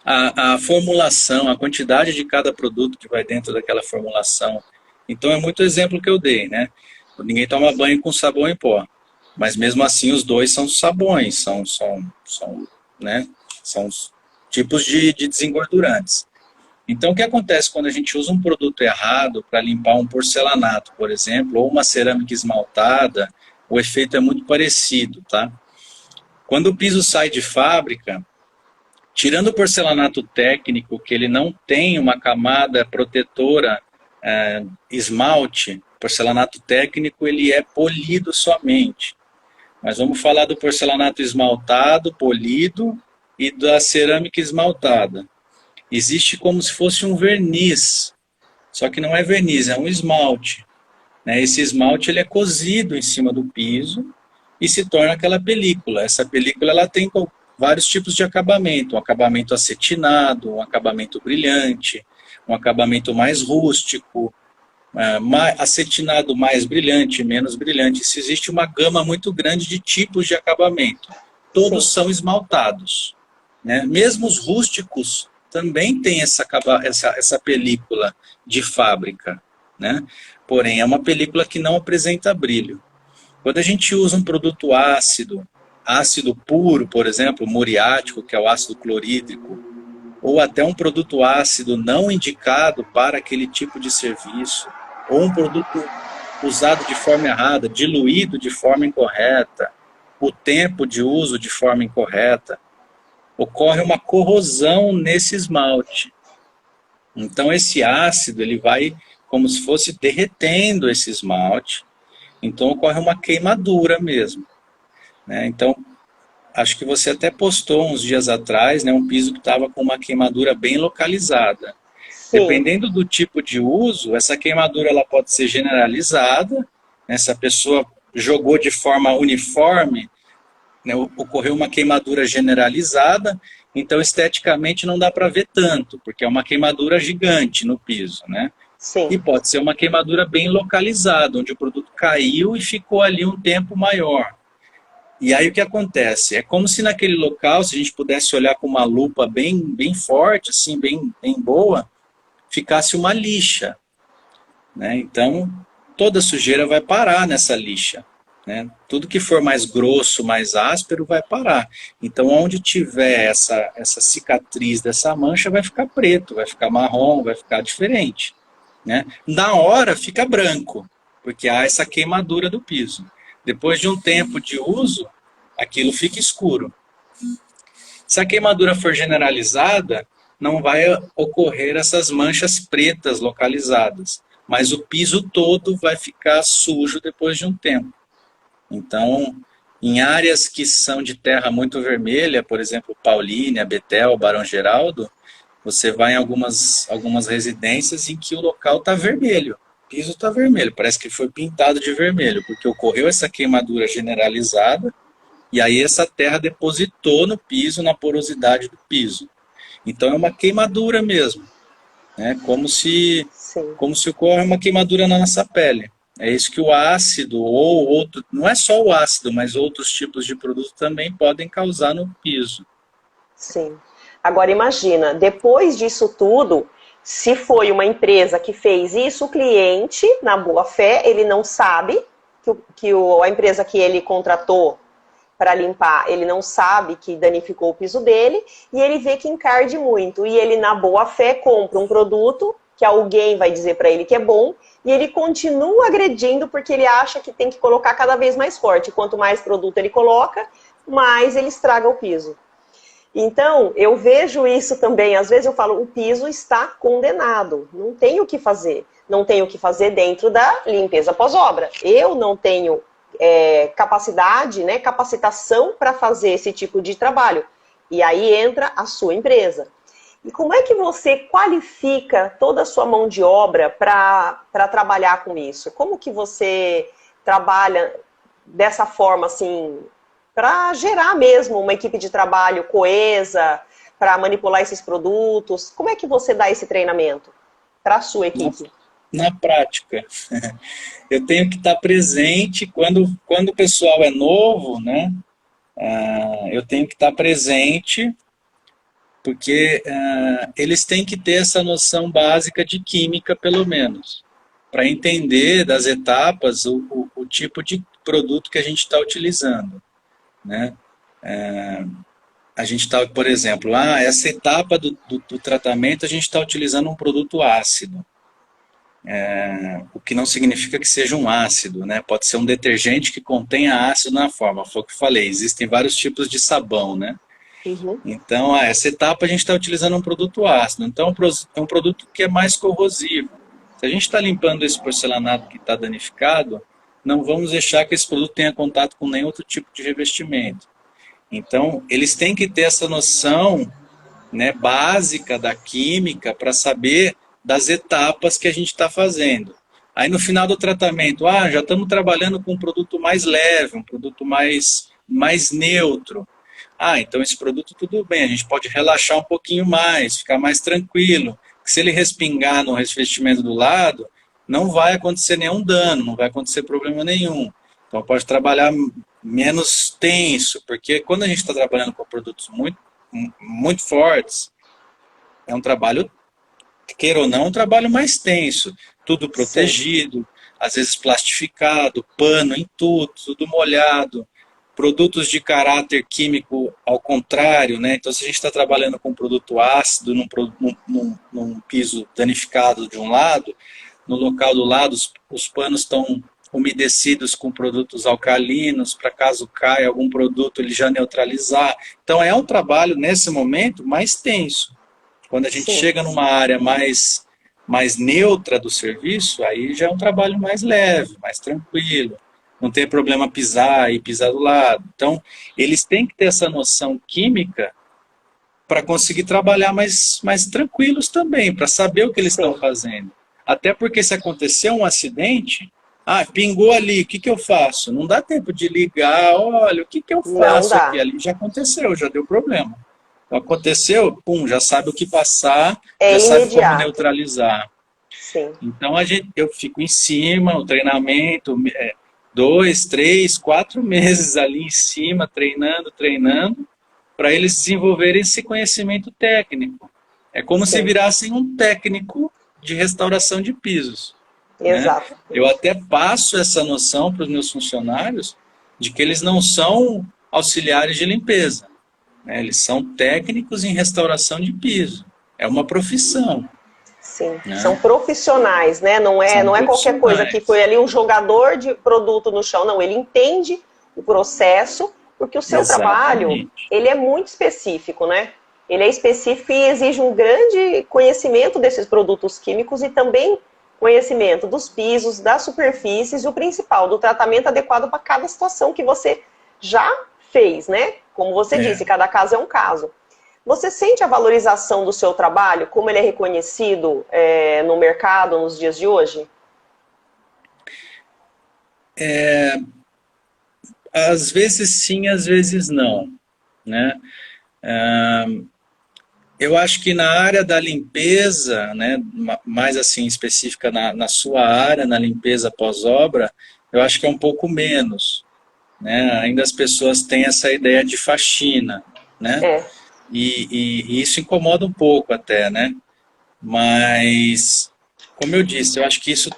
Speaker 3: a formulação, a quantidade de cada produto que vai dentro daquela formulação. Então, é muito exemplo que eu dei, né? Ninguém toma banho com sabão em pó. Mas mesmo assim os dois são sabões, são tipos de desengordurantes. Então o que acontece quando a gente usa um produto errado para limpar um porcelanato, por exemplo, ou uma cerâmica esmaltada, o efeito é muito parecido, tá? Quando o piso sai de fábrica, tirando o porcelanato técnico, que ele não tem uma camada protetora esmalte, porcelanato técnico ele é polido somente. Mas vamos falar do porcelanato esmaltado, polido, e da cerâmica esmaltada. Existe como se fosse um verniz, só que não é verniz, é um esmalte. Esse esmalte ele é cozido em cima do piso, e se torna aquela película. Essa película ela tem vários tipos de acabamento, um acabamento acetinado, um acabamento brilhante, um acabamento mais rústico, acetinado mais brilhante, menos brilhante. Isso existe uma gama muito grande de tipos de acabamento. Todos são esmaltados, né? Mesmo os rústicos também têm essa película de fábrica, né? Porém, é uma película que não apresenta brilho. Quando a gente usa um produto ácido, ácido puro, por exemplo, muriático, que é o ácido clorídrico, ou até um produto ácido não indicado para aquele tipo de serviço, ou um produto usado de forma errada, diluído de forma incorreta, o tempo de uso de forma incorreta, ocorre uma corrosão nesse esmalte. Então esse ácido ele vai como se fosse derretendo esse esmalte, então ocorre uma queimadura mesmo, né? Então, acho que você até postou uns dias atrás, né, um piso que estava com uma queimadura bem localizada. Sim. Dependendo do tipo de uso, essa queimadura ela pode ser generalizada, né, se a pessoa jogou de forma uniforme, né, ocorreu uma queimadura generalizada, então esteticamente não dá para ver tanto, porque é uma queimadura gigante no piso, né? Sim. E pode ser uma queimadura bem localizada, onde o produto caiu e ficou ali um tempo maior. E aí o que acontece? É como se naquele local, se a gente pudesse olhar com uma lupa bem forte, assim, bem boa, ficasse uma lixa, né? Então, toda sujeira vai parar nessa lixa, né? Tudo que for mais grosso, mais áspero, vai parar. Então, onde tiver essa cicatriz dessa mancha, vai ficar preto, vai ficar marrom, vai ficar diferente, né? Na hora, fica branco, porque há essa queimadura do piso. Depois de um tempo de uso, aquilo fica escuro. Se a queimadura for generalizada, não vai ocorrer essas manchas pretas localizadas, mas o piso todo vai ficar sujo depois de um tempo. Então, em áreas que são de terra muito vermelha, por exemplo, Paulínia, Betel, Barão Geraldo, você vai em algumas residências em que o local está vermelho. O piso está vermelho, parece que foi pintado de vermelho, porque ocorreu essa queimadura generalizada, e aí essa terra depositou no piso, na porosidade do piso. Então é uma queimadura mesmo, né? Como se ocorre uma queimadura na nossa pele. É isso que o ácido, ou outro, não é só o ácido, mas outros tipos de produto também podem causar no piso.
Speaker 1: Sim. Agora imagina, depois disso tudo, se foi uma empresa que fez isso, o cliente, na boa fé, ele não sabe que a empresa que ele contratou para limpar, ele não sabe que danificou o piso dele, e ele vê que encarde muito. E ele, na boa fé, compra um produto que alguém vai dizer para ele que é bom, e ele continua agredindo porque ele acha que tem que colocar cada vez mais forte. Quanto mais produto ele coloca, mais ele estraga o piso. Então, eu vejo isso também, às vezes eu falo, o piso está condenado, não tem o que fazer. Não tem o que fazer dentro da limpeza pós-obra. Eu não tenho capacidade, né, capacitação para fazer esse tipo de trabalho. E aí entra a sua empresa. E como é que você qualifica toda a sua mão de obra para trabalhar com isso? Como que você trabalha dessa forma, assim, para gerar mesmo uma equipe de trabalho coesa, para manipular esses produtos? Como é que você dá esse treinamento para a sua equipe?
Speaker 3: Na prática, eu tenho que estar presente quando o pessoal é novo, né? Eu tenho que estar presente porque eles têm que ter essa noção básica de química, pelo menos, para entender das etapas o tipo de produto que a gente está utilizando, né? A gente está, por exemplo, essa etapa do tratamento a gente está utilizando um produto ácido. O que não significa que seja um ácido, né? Pode ser um detergente que contenha ácido na forma, foi o que eu falei, existem vários tipos de sabão, né? Uhum. Então, essa etapa a gente está utilizando um produto ácido, então é um produto que é mais corrosivo. Se a gente está limpando esse porcelanato que está danificado, não vamos deixar que esse produto tenha contato com nenhum outro tipo de revestimento. Então, eles têm que ter essa noção, né, básica da química para saber das etapas que a gente está fazendo. Aí no final do tratamento, já estamos trabalhando com um produto mais leve, um produto mais neutro. Então esse produto tudo bem, a gente pode relaxar um pouquinho mais, ficar mais tranquilo. Se ele respingar no revestimento do lado, não vai acontecer nenhum dano, não vai acontecer problema nenhum. Então pode trabalhar menos tenso, porque quando a gente está trabalhando com produtos muito fortes, é um trabalho, queira ou não, um trabalho mais tenso. Tudo protegido, às vezes plastificado, pano em tudo molhado. Produtos de caráter químico ao contrário, né? Então, se a gente está trabalhando com um produto ácido num piso danificado de um lado, no local do lado os panos estão umedecidos com produtos alcalinos, para caso caia algum produto ele já neutralizar. Então, é um trabalho, nesse momento, mais tenso. Quando a gente chega numa área mais neutra do serviço, aí já é um trabalho mais leve, mais tranquilo. Não tem problema pisar e pisar do lado. Então, eles têm que ter essa noção química para conseguir trabalhar mais tranquilos também, para saber o que eles estão fazendo. Até porque se acontecer um acidente, pingou ali, o que eu faço? Não dá tempo de ligar, olha, o que eu faço aqui? Ali já aconteceu, já deu problema. Então, aconteceu, já sabe o que passar, já sabe como neutralizar.
Speaker 1: Sim.
Speaker 3: Então, eu fico em cima, o treinamento... 2, 3, 4 meses ali em cima, treinando, para eles desenvolverem esse conhecimento técnico. É como se virassem um técnico de restauração de pisos.
Speaker 1: Exato.
Speaker 3: Né? Eu até passo essa noção para os meus funcionários de que eles não são auxiliares de limpeza. Né? Eles são técnicos em restauração de piso. É uma profissão.
Speaker 1: Sim, são profissionais, né? Não é qualquer coisa que foi ali um jogador de produto no chão. Não, ele entende o processo, porque o seu trabalho, ele é muito específico, né? Ele é específico e exige um grande conhecimento desses produtos químicos e também conhecimento dos pisos, das superfícies e o principal, do tratamento adequado para cada situação que você já fez, né? Como você disse, cada caso é um caso. Você sente a valorização do seu trabalho, como ele é reconhecido no mercado nos dias de hoje?
Speaker 3: Às vezes sim, às vezes não. Né? Eu acho que na área da limpeza, né, mais assim específica na sua área, na limpeza pós-obra, eu acho que é um pouco menos. Né? Ainda as pessoas têm essa ideia de faxina, né? E isso incomoda um pouco até, né? Mas, como eu disse, eu acho que isso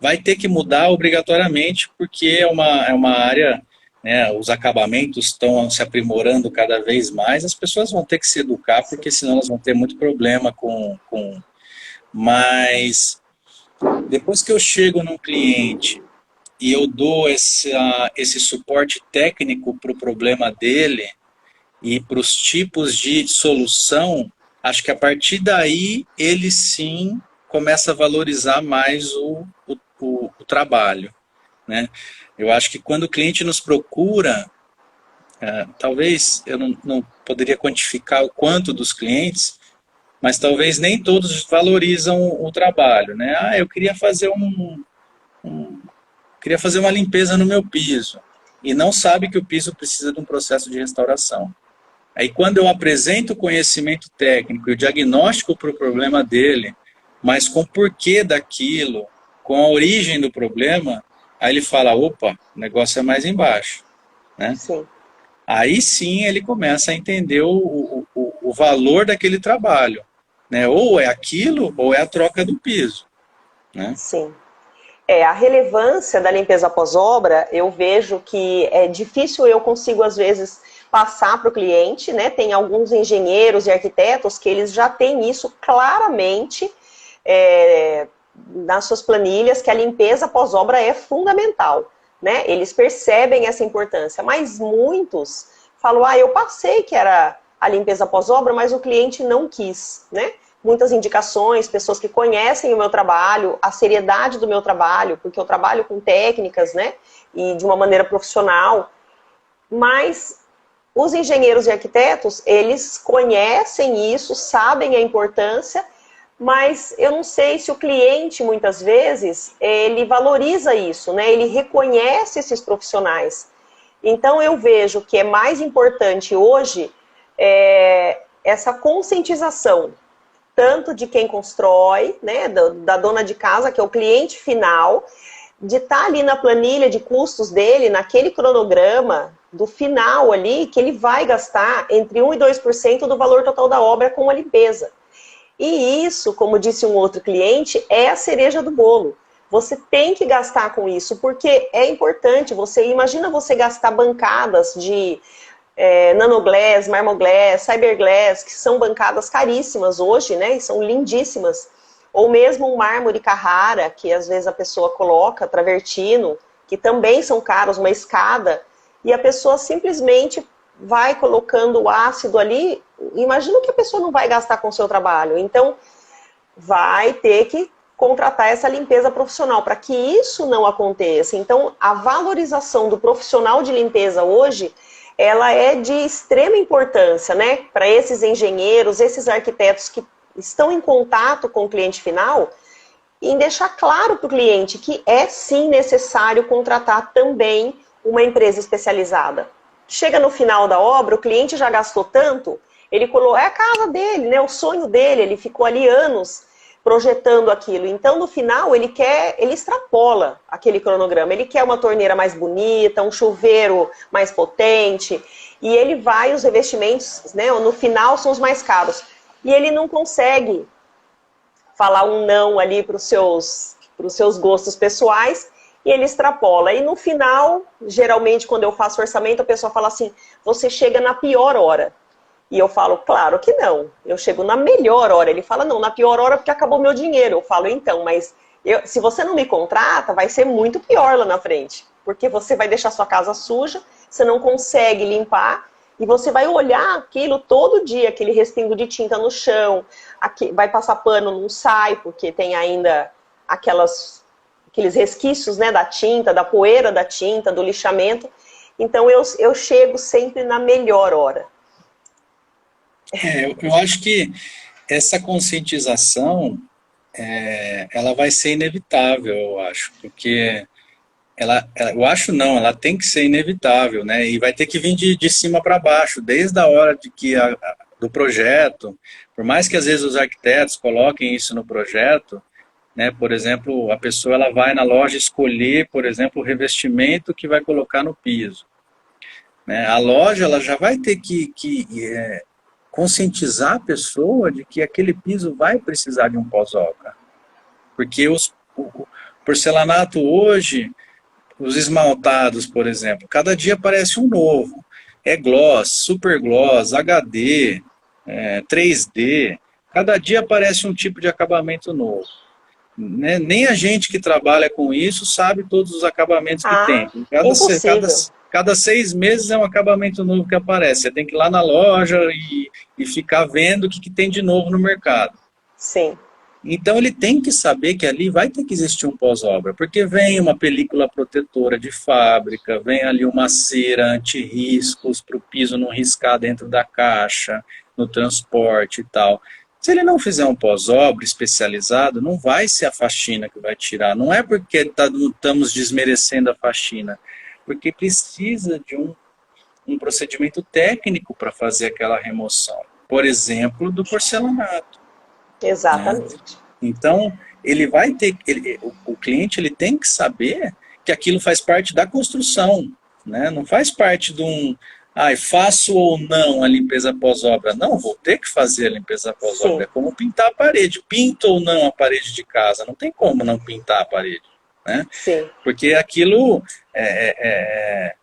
Speaker 3: vai ter que mudar obrigatoriamente, porque é uma área, né, os acabamentos estão se aprimorando cada vez mais, as pessoas vão ter que se educar, porque senão elas vão ter muito problema Mas, depois que eu chego num cliente e eu dou esse suporte técnico para o problema dele, e para os tipos de solução, acho que a partir daí ele sim começa a valorizar mais o trabalho. Né? Eu acho que quando o cliente nos procura, talvez eu não poderia quantificar o quanto dos clientes, mas talvez nem todos valorizam o trabalho. Né? Eu queria fazer queria fazer uma limpeza no meu piso, e não sabe que o piso precisa de um processo de restauração. Aí quando eu apresento o conhecimento técnico e o diagnóstico para o problema dele, mas com o porquê daquilo, com a origem do problema, aí ele fala, opa, o negócio é mais embaixo. Né?
Speaker 1: Sim.
Speaker 3: Aí sim ele começa a entender o valor daquele trabalho. Né? Ou é aquilo, ou é a troca do piso. Né?
Speaker 1: Sim. A relevância da limpeza pós-obra, eu vejo que é difícil, eu consigo às vezes passar para o cliente, né? Tem alguns engenheiros e arquitetos que eles já têm isso claramente nas suas planilhas, que a limpeza pós-obra é fundamental, né? Eles percebem essa importância, mas muitos falam, eu passei que era a limpeza pós-obra, mas o cliente não quis, né? Muitas indicações, pessoas que conhecem o meu trabalho, a seriedade do meu trabalho, porque eu trabalho com técnicas, né? E de uma maneira profissional, mas os engenheiros e arquitetos, eles conhecem isso, sabem a importância, mas eu não sei se o cliente, muitas vezes, ele valoriza isso, né? Ele reconhece esses profissionais. Então, eu vejo que é mais importante hoje essa conscientização, tanto de quem constrói, né, da dona de casa, que é o cliente final, de estar ali na planilha de custos dele, naquele cronograma do final ali, que ele vai gastar entre 1% e 2% do valor total da obra com a limpeza. E isso, como disse um outro cliente, é a cereja do bolo. Você tem que gastar com isso, porque é importante. Imagina você gastar bancadas de nanoglass, marmoglass, cyberglass, que são bancadas caríssimas hoje, né? E são lindíssimas. Ou mesmo um mármore Carrara, que às vezes a pessoa coloca, travertino, que também são caros, uma escada, e a pessoa simplesmente vai colocando o ácido ali. Imagina que a pessoa não vai gastar com o seu trabalho. Então, vai ter que contratar essa limpeza profissional para que isso não aconteça. Então, a valorização do profissional de limpeza hoje, ela é de extrema importância, né? Para esses engenheiros, esses arquitetos que estão em contato com o cliente final, em deixar claro para o cliente que é sim necessário contratar também uma empresa especializada. Chega no final da obra, o cliente já gastou tanto, ele colocou, é a casa dele, né, o sonho dele, ele ficou ali anos projetando aquilo. Então, no final, ele extrapola aquele cronograma. Ele quer uma torneira mais bonita, um chuveiro mais potente, e ele vai, os revestimentos, né, no final, são os mais caros. E ele não consegue falar um não ali para os seus gostos pessoais, e ele extrapola. E no final, geralmente, quando eu faço orçamento, a pessoa fala assim, você chega na pior hora. E eu falo, claro que não, eu chego na melhor hora. Ele fala, não, na pior hora porque acabou meu dinheiro. Eu falo, então, mas se você não me contrata, vai ser muito pior lá na frente. Porque você vai deixar sua casa suja, você não consegue limpar, e você vai olhar aquilo todo dia, aquele respingo de tinta no chão, vai passar pano, não sai, porque tem ainda aqueles resquícios, né, da tinta, da poeira da tinta, do lixamento. Então eu chego sempre na melhor hora.
Speaker 3: Eu acho que essa conscientização, ela vai ser inevitável, eu acho, porque eu acho não, ela tem que ser inevitável, né? E vai ter que vir de cima para baixo, desde a hora de que do projeto, por mais que às vezes os arquitetos coloquem isso no projeto, né? Por exemplo, a pessoa ela vai na loja escolher, por exemplo, o revestimento que vai colocar no piso, né? A loja ela já vai ter que conscientizar a pessoa de que aquele piso vai precisar de um pós-obra, porque o porcelanato hoje, os esmaltados, por exemplo, cada dia aparece um novo. É gloss, super gloss, HD, 3D. Cada dia aparece um tipo de acabamento novo. Né? Nem a gente que trabalha com isso sabe todos os acabamentos que tem. Cada 6 meses é um acabamento novo que aparece. Você tem que ir lá na loja e ficar vendo o que tem de novo no mercado.
Speaker 1: Sim.
Speaker 3: Então ele tem que saber que ali vai ter que existir um pós-obra, porque vem uma película protetora de fábrica, vem ali uma cera anti-riscos para o piso não riscar dentro da caixa, no transporte e tal. Se ele não fizer um pós-obra especializado, não vai ser a faxina que vai tirar. Não é porque estamos desmerecendo a faxina, porque precisa de um procedimento técnico para fazer aquela remoção. Por exemplo, do porcelanato.
Speaker 1: Exatamente.
Speaker 3: Né? Então, ele vai ter, o cliente ele tem que saber que aquilo faz parte da construção, né? Não faz parte de faço ou não a limpeza pós-obra. Não, vou ter que fazer a limpeza pós-obra. É como pintar a parede. Pinto ou não a parede de casa? Não tem como não pintar a parede. Né?
Speaker 1: Sim.
Speaker 3: Porque aquilo é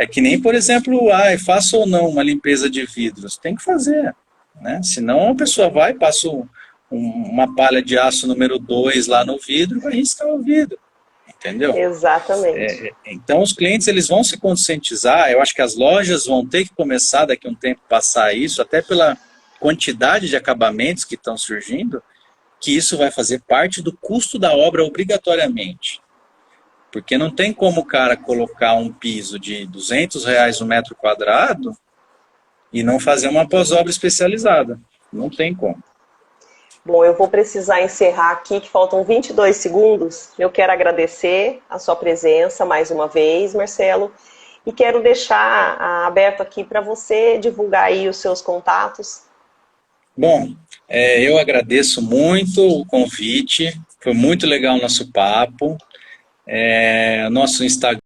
Speaker 3: que nem, por exemplo, faço ou não uma limpeza de vidros. Tem que fazer. Né? Senão a pessoa vai e passa uma palha de aço número 2 lá no vidro e vai riscar o vidro. Entendeu?
Speaker 1: Exatamente.
Speaker 3: Então os clientes eles vão se conscientizar. Eu acho que as lojas vão ter que começar daqui a um tempo passar isso, até pela quantidade de acabamentos que estão surgindo, que isso vai fazer parte do custo da obra obrigatoriamente. Porque não tem como o cara colocar um piso de R$200 um metro quadrado e não fazer uma pós-obra especializada. Não tem como.
Speaker 1: Bom, eu vou precisar encerrar aqui, que faltam 22 segundos. Eu quero agradecer a sua presença mais uma vez, Marcelo, e quero deixar aberto aqui para você divulgar aí os seus contatos.
Speaker 3: Bom, eu agradeço muito o convite, foi muito legal o nosso papo. Nosso Instagram